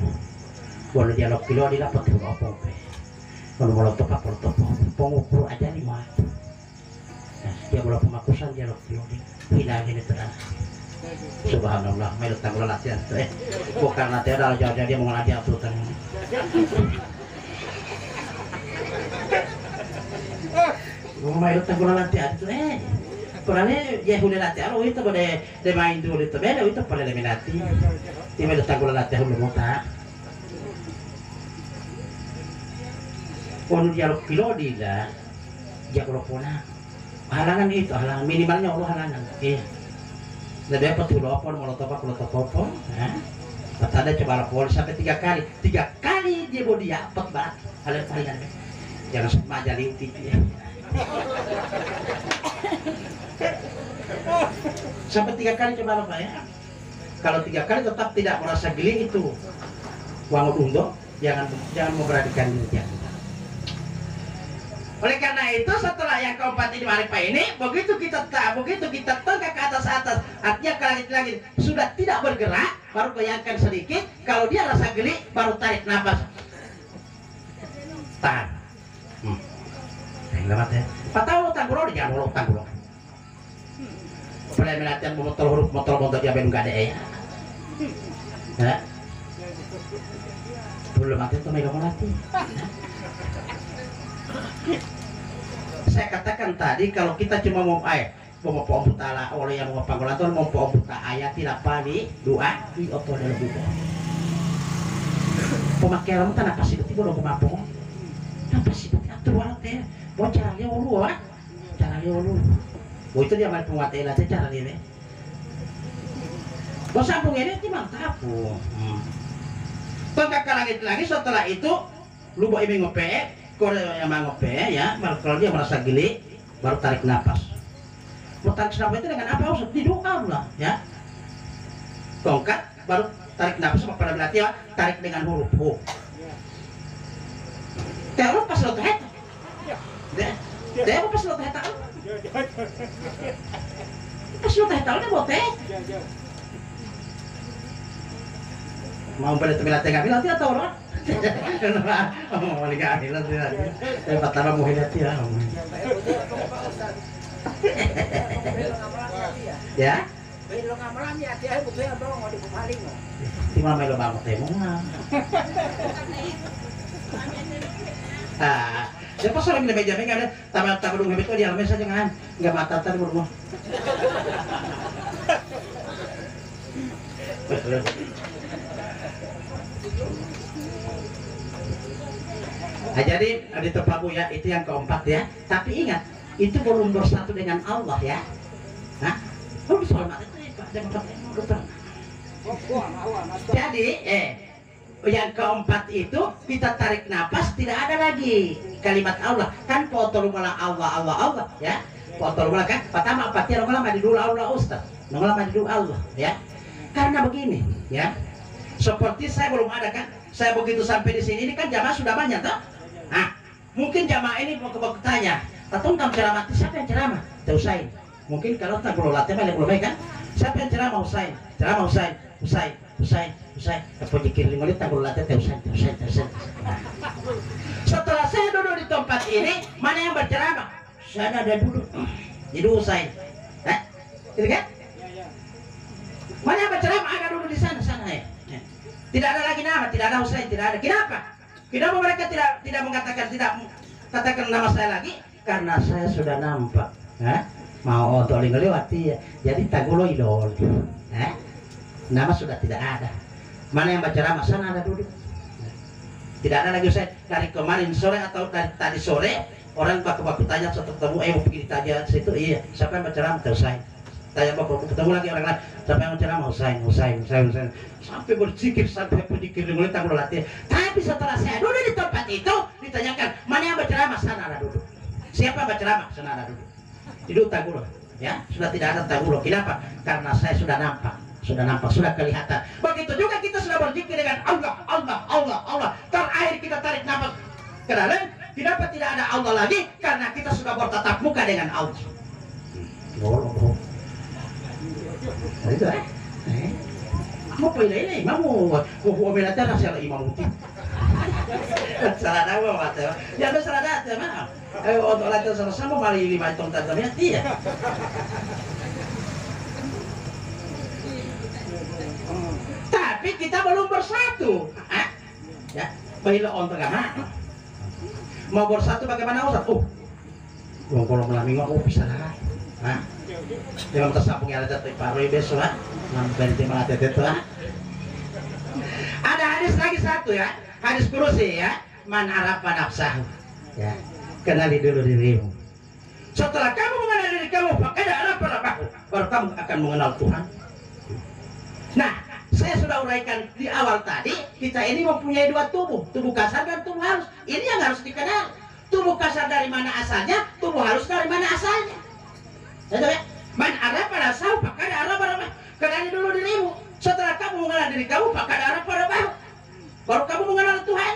kalau dia lo kilo di dapat tuh apa? Kalau mau topak pengukur aja nih mah. Dia boleh pemakusan dia lo kilo di pindah ini terang. Subhanallah, melu tanggulan latihan tuh bukan latihan adalah jauh-jauh dia mau ngelatih aturan. Melu tanggulan latihan tuh kurangnya dia boleh latihan lo itu boleh main dulu itu beda itu boleh eliminasi. Dia melu tanggulan latihan dulu mau tak. Kalau dia lo kilo di dah, dia kalau puna halangan itu halangan minimalnya Allah halangan. Iya. Lebih apa tuh lopon mau topak ada coba lapor sampai 3 kali dia mau dia apa banget hal paling jangan semua jadi TV Sampai 3 kali coba Bapak ya. Kalau 3 kali tetap tidak merasa geli itu wangun undo, jangan memberanikan diri. Oleh karena itu setelah yang keempat ini mari Pak ini, begitu kita tegak ke atas, artinya ke langit sudah tidak bergerak, baru goyangkan sedikit. Kalau dia rasa geli, baru tarik nafas, tahan. Lewat ya. Patah lo tanggulo, jangan lo tanggulo. Pernah melatihan motor huruf motor dia belum gak ada ya. Belum mati itu mereka mau latih. Saya katakan tadi kalau kita cuma mau mau pembutala oleh yang mau panggolantor mau pembuta ayat tidak pali doa di otot dalam buku. Pemakaian tanah kasih itu belum kemampu. Apa sih atur walau teh? Buat cara dia ulu cara dia ulu. Oh itu dia main penguatan lah cara dia. Bos sambung ini timang tapu. Tengkak ke langit lagi setelah itu lu bawa iming ngope. Kalau yang mengope ya, kalau dia merasa geli, baru tarik nafas. Mau tarik nafas itu dengan apa? Usah didoa lah, ya. Tongkat, baru tarik nafas. Pada berarti ya, tarik dengan huruf H. Kalau pas lo terheta, dia pas lo terheta, pas lo terheta dia buat teh. Mau pada tempat tengah bilang tidak tahu loh. Mau lihat bilang tidak. Pertama mau lihat ya. Ya? Belum ngamalan ya, dia butuh yang bawa mau dipaling. Timah melo banget temu. Ah, siapa sore di meja meja ada tamat dulu itu di alam saja kan. Enggak mata tadi rumah. Nah, jadi di tempat ya itu yang keempat ya. Tapi ingat itu belum bersatu dengan Allah ya. Nah, jadi yang keempat itu kita tarik nafas tidak ada lagi kalimat Allah kan potol malah Allah ya. Potol malah kan pertama apa tiar malah mandi dulu Allah Ustaz. Malah mandi dulu Allah ya. Karena begini ya. Seperti saya belum ada kan. Saya begitu sampai di sini ini kan jamaah sudah banyak toh. Nah, mungkin jamaah ini mau bertanya, atau kamu ceramah, siapa yang ceramah? Usain. Mungkin kalau tak perlu latihan paling belum baik kan? Siapa yang ceramah? Usain. Ceramah Usain. Apa dikir 5 menit tak perlu latihan Usain. Setelah saya duduk di tempat ini, mana yang berceramah? Sana ada duduk. Jadi Usain. Gitu kan? Mana yang berceramah? Ada duduk di sana ya. Tidak ada lagi nama, tidak ada Usain, tidak ada. Kenapa? Kenapa mereka tidak mengatakan katakan nama saya lagi? Karena saya sudah nampak, mau untuk lewati ya. Jadi tagulo idol, nama sudah tidak ada. Mana yang baca ceramah sana ada duduk. Tidak ada lagi saya dari kemarin sore atau dari tadi sore orang baku tanya satu ketemu mau pergi ditanya situ iya siapa yang baca ceramah Usain. Tanya bapak ketemu lagi orang lain siapa yang ceramah Usain sampai berzikir sampai berzikir mulai tak latih. Tapi setelah saya duduk di tempat itu ditanyakan mana yang berceramah sana ada duduk. Siapa berceramah sana ada duduk. Itu tagulo ya sudah tidak ada tagulo. Kenapa? Karena saya sudah nampak sudah kelihatan. Begitu juga kita sudah berzikir dengan Allah. Terakhir kita tarik nafas ke dalam. Kenapa tidak ada Allah lagi? Karena kita sudah bertatap muka dengan Allah. Itu mau pilih ini, mau melatih rasa imam muti. Salah nama mata, ya ada salah data mana? Untuk latihan sama mali 5 tong tanda mati ya. Tapi kita belum bersatu, ya. Bila on tengah, mau bersatu bagaimana Ustaz? Kalau malam minggu bisa lah. Jangan tersambung ada jatuh paru besok nanti mengatakan itu ada hadis lagi satu ya hadis kurusi ya man arafa nafsahu ya kenali dulu dirimu setelah kamu mengenal diri kamu pakai arafa nafsahu baru kamu akan mengenal Tuhan. Nah saya sudah uraikan di awal tadi kita ini mempunyai 2 tubuh kasar dan tubuh halus. Ini yang harus dikenal. Tubuh kasar dari mana asalnya, tubuh tubuh halus dari mana asalnya? Ya, man arah pada sau, maka ada arah pada bahu. Kenali dulu dirimu. Setelah kamu mengenal diri kamu, maka ada arah pada bahu. Baru kamu mengenal Tuhan.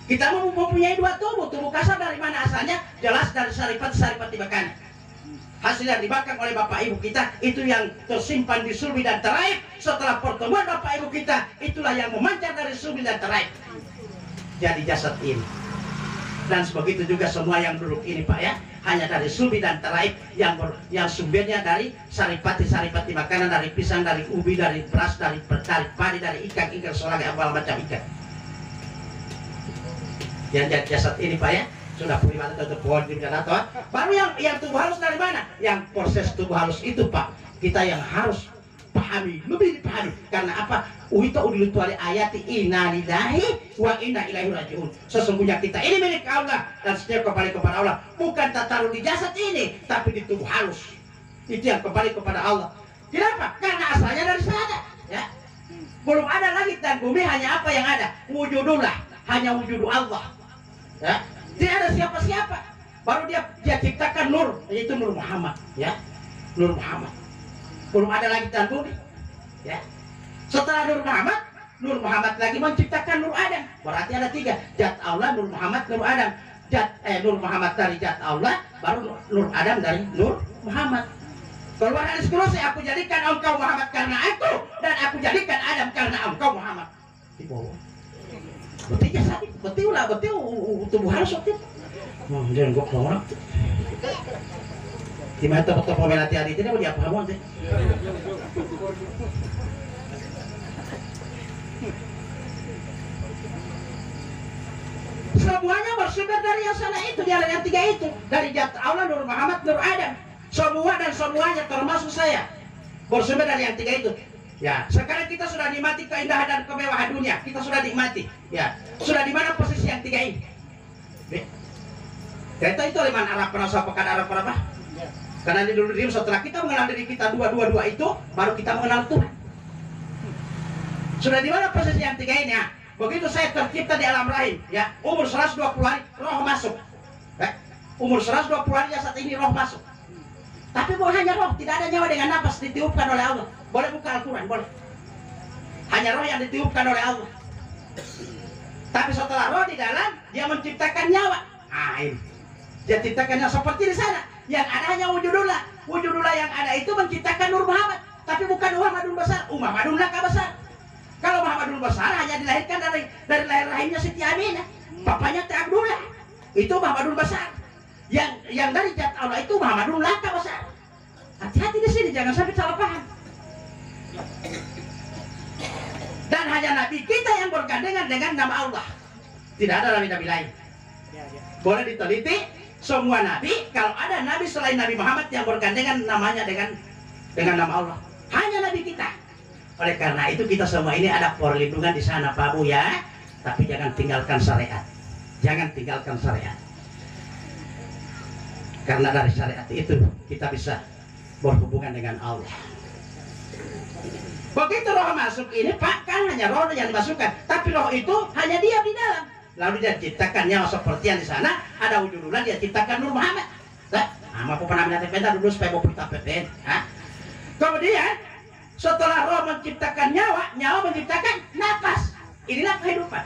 Kita mempunyai dua tubuh. Tubuh kasar dari mana asalnya? Jelas dari saripat dibakar. Hasil yang dibakar oleh bapak ibu kita itu yang tersimpan di sulbi dan teraib. Setelah pertemuan bapak ibu kita, itulah yang memancar dari sulbi dan teraib. Jadi jasad ini. Dan begitu juga semua yang duduk ini Pak ya, hanya dari sulbi dan teraib yang sumbernya dari saripati makanan, dari pisang, dari ubi, dari beras, dari padi, dari ikan solaga, apa macam ikan. Yang jasad ini Pak ya, sudah pulih mata tutup pohon atau baru yang tubuh halus dari mana? Yang proses tubuh halus itu Pak, kita yang harus pahami, lebih dipahami. Karena apa? Uhita udilutuali ayati inna lillahi wa inna ilaihi rajiun. Sesungguhnya kita ini milik Allah dan setiap kembali kepada Allah. Bukan taruh di jasad ini, tapi di tubuh halus. Itu yang kembali kepada Allah. Kenapa? Karena asalnya dari sana. Ya, belum ada langit dan bumi, hanya apa yang ada? Wujudullah, hanya wujud Allah. Ya, tidak ada siapa-siapa. Baru dia ciptakan nur, yaitu Nur Muhammad. Ya, Nur Muhammad. Belum ada langit dan bumi. Ya. Setelah Nur Muhammad lagi menciptakan Nur Adam. Berarti ada tiga. Zat Allah, Nur Muhammad, Nur Adam. Nur Muhammad dari zat Allah, baru Nur Adam dari Nur Muhammad. Keluar hadis kursi, aku jadikan engkau Muhammad karena aku, dan aku jadikan Adam karena engkau Muhammad. Di bawah. Betul jasad, betul lah, betul tubuh halus betul. Jangan gua keluar. Di mana tempat pemenati hari ini mau diapa sih? Semuanya bersumber dari yang sana itu, yang tiga itu, dari zat Allah, Nur Muhammad, Nur Adam. Semua dan semuanya termasuk saya bersumber dari yang tiga itu. Ya, sekarang kita sudah nikmati keindahan dan kemewahan dunia. Kita sudah nikmati. Ya, sudah di mana posisi yang tiga ini? Kita itu liman Arab pernah pekan Arab apa? Karena di dulu setelah kita mengenal diri kita dua itu, baru kita mengenal Tuhan. Sudah di mana posisi yang tiga ini? Ya? Begitu saya tercipta di alam rahim, ya, umur 120 hari roh masuk. Umur 120 hari ya saat ini roh masuk. Tapi bukan hanya roh, tidak ada nyawa dengan nafas ditiupkan oleh Allah. Boleh buka Al-Quran, boleh. Hanya roh yang ditiupkan oleh Allah. Tapi setelah roh di dalam, dia menciptakan nyawa. Nah, ini. Dia ciptakannya seperti di sana. Yang ada hanya wujudullah. Wujudullah yang ada itu menciptakan Nur Muhammad. Tapi bukan Muhammadun besar. Muhammadun laka besar. Kalau Muhammadun besar hanya dilahirkan dari lahir rahimnya Siti Aminah. Papanya Teh Abdullah. Itu Muhammadun besar. Yang dari zat Allah itu Muhammadun laka besar. Hati-hati di sini, jangan sampai salah paham. Dan hanya Nabi kita yang bergandengan dengan nama Allah. Tidak ada nabi-nabi lain. Boleh diteliti. Semua nabi, kalau ada nabi selain Nabi Muhammad yang bergandengan namanya dengan nama Allah, hanya nabi kita. Oleh karena itu kita semua ini ada perlindungan di sana Pak Bu ya. Tapi jangan tinggalkan syariat. Jangan tinggalkan syariat. Karena dari syariat itu kita bisa berhubungan dengan Allah. Begitu roh masuk ini Pak, kan hanya roh yang dimasukkan. Tapi roh itu hanya diam di dalam. Lalu dia ciptakan nyawa seperti yang di sana, ada wujudullah, dia ciptakan Nur Muhammad. Nah, apa pernah minta peta dulu supaya mau kita peten. Kemudian setelah roh menciptakan nyawa menciptakan nafas. Inilah kehidupan.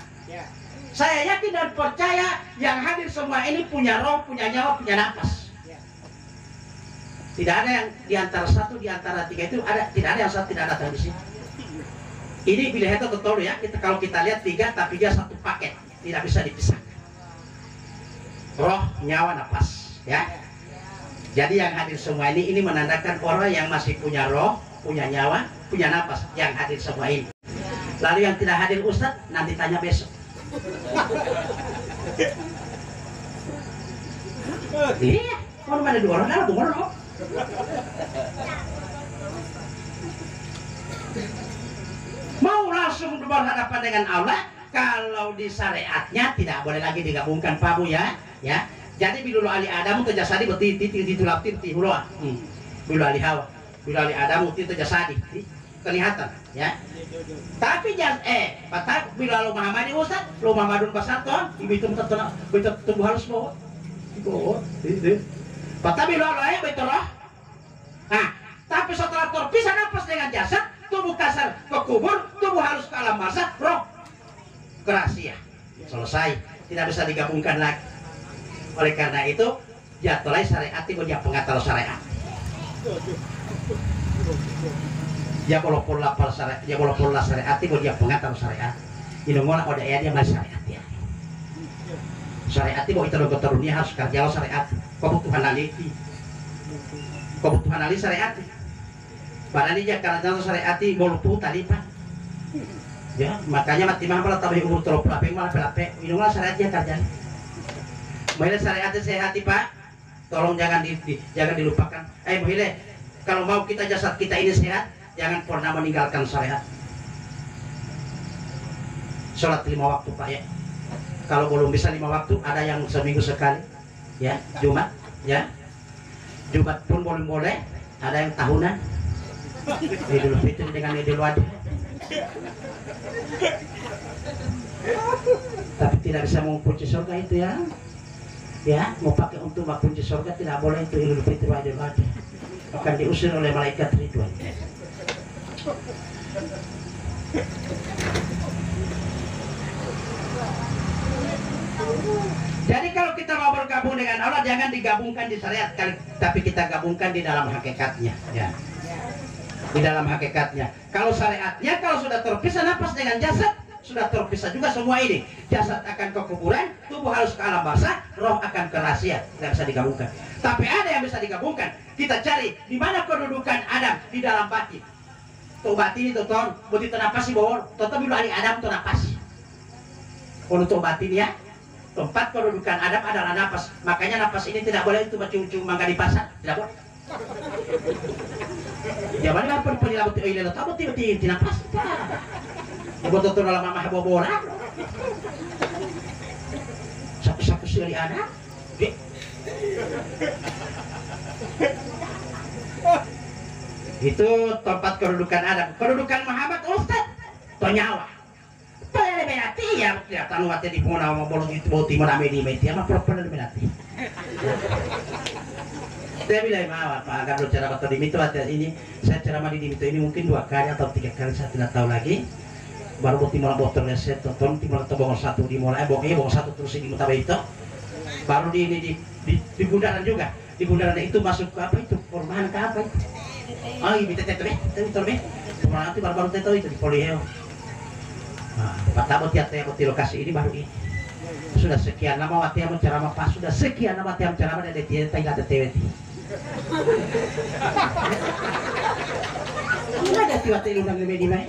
Saya yakin dan percaya yang hadir semua ini punya roh, punya nyawa, punya nafas. Tidak ada yang di antara satu, di antara tiga itu ada, tidak ada yang satu tidak ada di sini. Ini pilihan itu betul ya. Kalau kita lihat tiga, tapi dia satu paket. Tidak bisa dipisahkan. Roh, nyawa, nafas, ya. Jadi yang hadir semua ini menandakan orang yang masih punya roh, punya nyawa, punya nafas, yang hadir semua ini. Lalu yang tidak hadir Ustadz, nanti tanya besok. Iya, kalau ada dua orang dalam tunggu dulu. Mau langsung berhadapan dengan Allah. Kalau di syariatnya tidak boleh lagi digabungkan Pak Bu ya. Jadi bilul ali Adam terjasadi berarti tulap huloa. Bilul ali Hawa, bilul ali Adam itu terjasadi. Kelihatan ya. Tapi jangan batak bilul Muhammad Ustaz, lu Muhammadun basar toh, ibu itu tubuh halus bawa. Oh, itu. Tapi lo aja betul roh. Nah, tapi setelah terpisah nafas dengan jasad, tubuh kasar ke kubur, tubuh halus ke alam barzakh, roh ke rahasia. Selesai, tidak bisa digabungkan lagi. Oleh karena itu, jatuhlah syariat itu dia pengatal syariat. Ya walaupun lapar syariat, ya walaupun lah syariat itu dia pengatal syariat. Ini ngolah pada dia masih syariat ya. Syariat itu itu logo dunia harus kerja syariat. Kebutuhan aliti. Kebutuhan aliti syariat. Barang dia karena syariat itu walaupun tadi pak. Ya, makanya mati mah malah tambah umur terlalu pelapeng malah pelapeng. Ini ngolah syariat dia kerja. Mahile syariat sehat pak. Tolong jangan jangan dilupakan. Mahile, kalau mau kita jasad kita ini sehat, jangan pernah meninggalkan syariat. Sholat 5 waktu pak ya. Kalau belum bisa 5 waktu, ada yang seminggu sekali, ya Jumat, ya Jumat pun boleh, ada yang tahunan. Idul Fitri dengan Idul Adha. Tapi tidak bisa mengunci surga itu ya. Ya, mau pakai untuk mengunci surga tidak boleh itu Idul Fitri Idul Adha. Akan diusir oleh malaikat Ridwan. Jadi kalau kita mau bergabung dengan Allah jangan digabungkan di syariat, tapi kita gabungkan di dalam hakikatnya, ya. Di dalam hakikatnya. Kalau syariatnya kalau sudah terpisah nafas dengan jasad, sudah terpisah juga semua ini. Jasad akan ke kuburan, tubuh harus ke alam barzakh, roh akan ke rahasia, tidak bisa digabungkan. Tapi ada yang bisa digabungkan. Kita cari di mana kedudukan Adam di dalam batin. Tuh batin itu ton, begitu napas sih bawor, tetapi lu Adam tuh napas. Untuk batin ya. Tempat kedudukan Adam adalah nafas. Makanya nafas ini tidak boleh itu cium-cium mangga di pasar, tidak boleh. Ya mana pun penilaian itu ini tahu tiba-tiba nafas. Buat tutur dalam mamah bobolan. Satu-satu sekali ada. Itu tempat kedudukan Adam. Kedudukan Muhammad Ustaz, tonyawa. Pala berarti ya kelihatan waktu di puna mau bolong itu bau timur ame di media mah pernah berarti. Saya bilang maaf Pak agar cara atau di mito ini saya ceramah di mito ini mungkin 2 kali atau 3 kali saya tidak tahu lagi. Baru bau timur botol reset tonton timur atau bawang 1 dimulai bawang 1 terus di mutabe itu. Baru di ini di bundaran juga. Di bundaran itu masuk ke apa itu? Perumahan ke apa itu? Oh iya tetep perumahan itu baru tahu itu di Polio. Pak Tabot ya di lokasi ini baru ini sudah sekian lama waktu yang menceramah Pak sudah sekian lama waktu yang menceramah dari dia tinggal TTW ini ada tiba-tiba diundang di media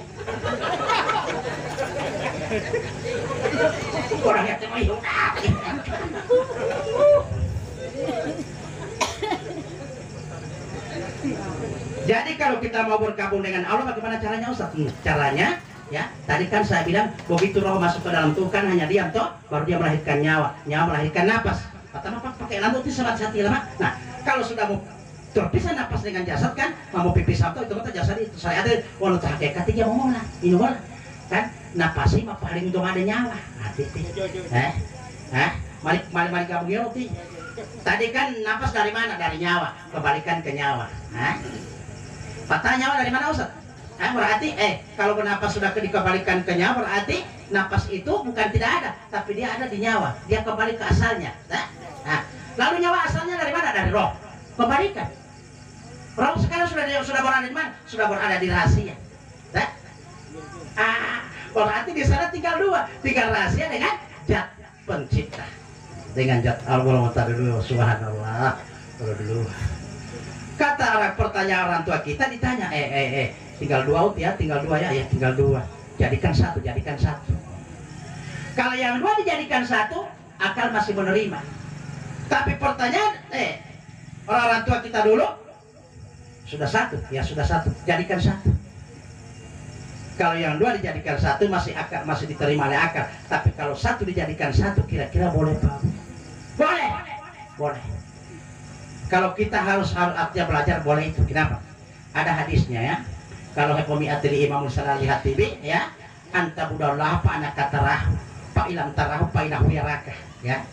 orang yang mau hidup jadi kalau kita mau bergabung dengan Allah bagaimana caranya Ustaz? Caranya ya, tadi kan saya bilang begitu roh masuk ke dalam tubuh kan hanya diam toh, baru dia melahirkan nyawa melahirkan napas. Kata apa pakai lampu itu sangat hati lama. Nah, kalau sudah mau terpisah napas dengan jasad kan, mau pipis atau itu kata jasad itu saya ada walau hakikat dia mau lah, ini lah kan napas sih mah paling untuk ada nyawa. Hati malik kamu ngerti. Tadi kan napas dari mana? Dari nyawa, kembalikan ke nyawa. Patah nyawa dari mana Ustaz? Berarti kalau bernapas sudah dikembalikan ke nyawa berarti napas itu bukan tidak ada tapi dia ada di nyawa, dia kembali ke asalnya. Lalu nyawa asalnya dari mana? Dari roh. Kembalikan. Roh sekarang sudah berada di mana? Sudah berada di rahasia. Berarti di sana tinggal 2, tinggal rahasia dengan zat pencipta. Dengan zat Allah dulu subhanallah. Kalau dulu kata orang pertanyaan orang tua kita ditanya tinggal 2 ya tinggal 2 ya tinggal 2 jadikan satu kalau yang 2 dijadikan 1 akal masih menerima tapi pertanyaan orang tua kita dulu sudah 1 ya sudah 1 jadikan 1 kalau yang 2 dijadikan 1 masih akal masih diterima oleh akal tapi kalau 1 dijadikan 1 kira-kira boleh Pak? Boleh kalau kita harus artinya belajar boleh itu kenapa ada hadisnya ya kalau ekonomi atli Imam Salali Hatibi ya anta budallah fa anak katarahu fa ilam tarahu fa inahu yaraka ya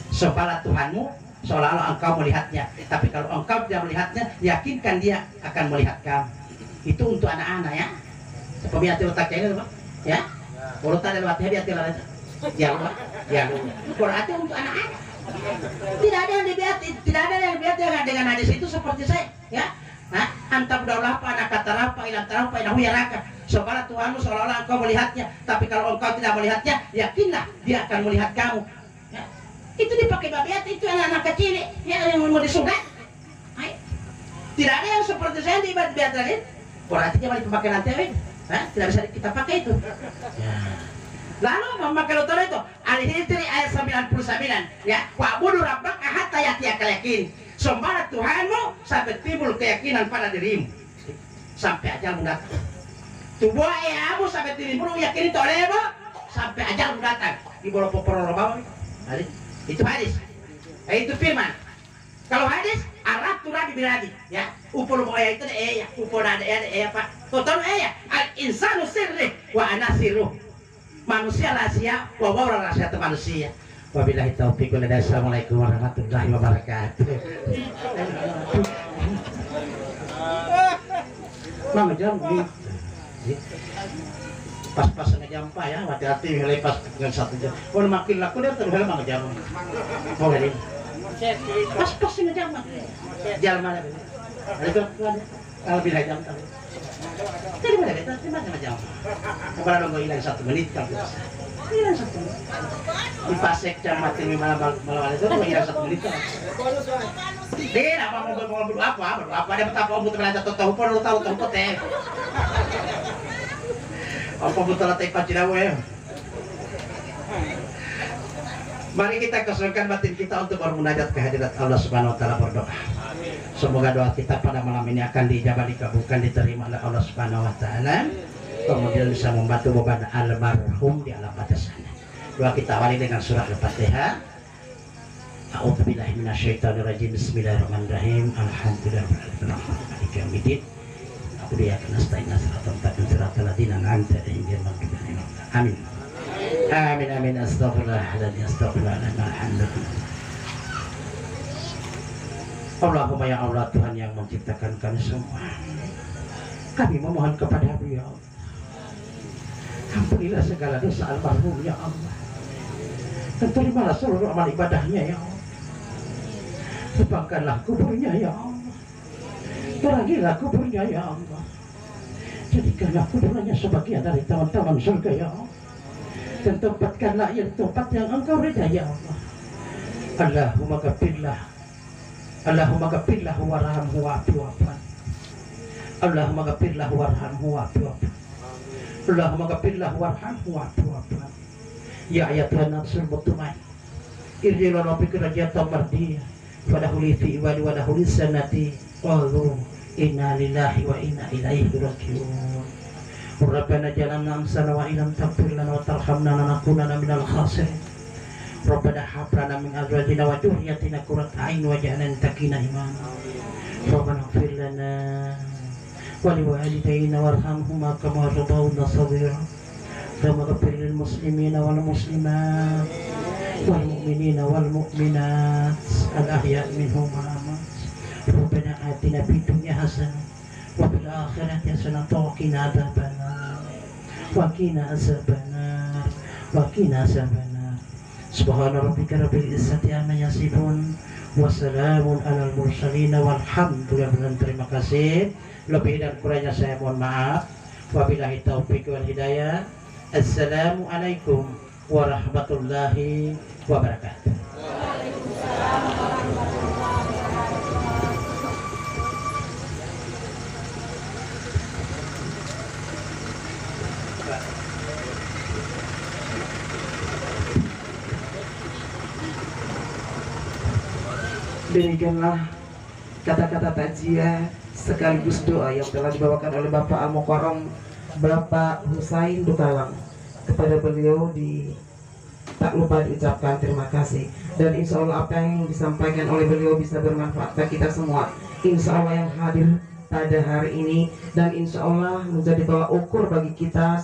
sebala Tuhanmu seolah-olah engkau melihatnya. Tapi kalau engkau tidak melihatnya, yakinkan dia akan melihat kamu. Itu untuk anak-anak ya. Pemiati otaknya ini Pak. Ya. Urutan dari hati hati lah. Ya Allah. Ya Allah. Berarti untuk anak-anak. Tidak ada yang dibiat dengan hadis itu seperti saya. Ya. Nah, antam daulah apa, anak kata apa, ilang tarapa, ilang huyaraka. Seolah Tuhanmu seolah-olah engkau melihatnya. Tapi kalau engkau tidak melihatnya, yakinlah dia akan melihat kamu. Ya. Itu dipakai babiat, itu anak-anak kecil ya, yang mau disunat. Tidak ada yang seperti saya di babiat tadi. Berarti dia balik pemakaian nanti, tidak bisa kita pakai itu. Ya. Lalu memakai lutut itu Al-Hijri ayat 99 ya, wa'budu rabbaka hatta ya'tiyakal yaqin. Sembahlah Tuhanmu sampai timbul keyakinan pada dirimu. Sampai ajalmu datang. Tubuh ayahmu sampai timbul yakin itu olehmu sampai ajalmu datang. Di bawah poporo bawah. Itu hadis. Itu firman. Kalau hadis Arab turah dibiradi ya. Upul moya itu ya, upul ada apa? Total ya. Al insanu sirri wa ana sirruh. Manusia rahasia, wa rahasia itu manusia. Wabillahi taufiq wal hidayah. Assalamualaikum warahmatullahi wabarakatuh. Mang jam gitu. Pas-pas ngejampa ya, hati-hati lepas dengan 1 jam. Kalau makin laku dia terus mang jam. Oh ini. Pas-pas ngejampa. Jalan mana? Ada tuan. Kalau bila jam tadi. Tadi mana kita? Mana jam? Kabar dong hilang 1 menit kalau bisa. Hilang 1 menit. Di pasek camat ini malam itu hilang 1 menit. Dia apa mau berdoa apa ada betapa om betul aja tahu teh. Apa betul teh pacirawe. Mari kita kosongkan batin kita untuk bermunajat ke hadirat Allah Subhanahu wa taala, berdoa. Semoga doa kita pada malam ini akan dijabah, dikabulkan, diterima oleh Allah Subhanahu wa taala. Kemudian bisa membantu beban almarhum di alam batas sana. Doa kita awali dengan surah Al-Fatihah. A'udzubillahi minasyaitonirrajim. Bismillahirrahmanirrahim. Alhamdulillahirabbil alamin. Maliki yaumiddin. Iyyaka nasta'in ihdinas siratal ladzina an'amta 'alaihim ghairil maghdubi 'alaihim waladdallin. Amin. Amin amin. Astaghfirullahaladzim. Astaghfirullahaladzim. Alhamdulillah. Allahumma ya Allah, Tuhan yang menciptakan kami semua, kami memohon kepada-Mu ya Allah. Ampunilah segala dosa almarhum ya Allah, dan terimalah seluruh amal ibadahnya ya Allah. Lapangkanlah kuburnya ya Allah, terangilah kuburnya ya Allah, jadikanlah kuburnya sebagian dari taman-taman surga ya Allah, dan tempatkanlah tempat yang Engkau ridha ya Allah. Allahumma ghafirlah, Allahumma ghafirlah warhamhu wa'fu wa'fu. Allahumma ghafirlah warhamhu wa'fu wa'fu. Allahumma ghafirlah warhamhu wa'fu wa'fu. Ya ayatuhan nafsul mutmain, irji ila rabbika rajatan mardiyah, fadkhuli fi ibadi wa dkhuli sanati. Qalu inna lillahi wa inna ilaihi raji'un. Rabbana jalanna amsana wa illam taghfir lana wa tarhamna lanakunanna minal khasirin. Rabbana hab lana min azwajina wa dhurriyyatina qurrata a'yun waj'alna lil muttaqina imama. Rabbana ighfir lana wa liwalidayna warhamhuma kama rabbayana shaghira. Rabbana ighfir lil muslimina wal muslimat wal mu'minina wal mu'minat al ahya'i minhum wal amwat. Rabbana atina fid dunya hasanah wa fil akhirati hasanah wa qina adzabannar. Wa qina azabannar. Wa qina azabannar. Subhana rabbika rabbil izzati amma yasifun wa salamun alal mursalin walhamdulillah. Terima kasih. Lebih dan kurangnya saya mohon maaf. Wabillahi taufiq wal hidayah. Assalamualaikum warahmatullahi wabarakatuh. Demikianlah kata-kata takziah sekaligus doa yang telah dibawakan oleh Bapak Al-Mukarram Bapak Husain Dukalang. Kepada beliau tak lupa diucapkan terima kasih, dan insya Allah apa yang disampaikan oleh beliau bisa bermanfaat bagi kita semua, insya Allah yang hadir pada hari ini, dan insya Allah menjadi tolak ukur bagi kita.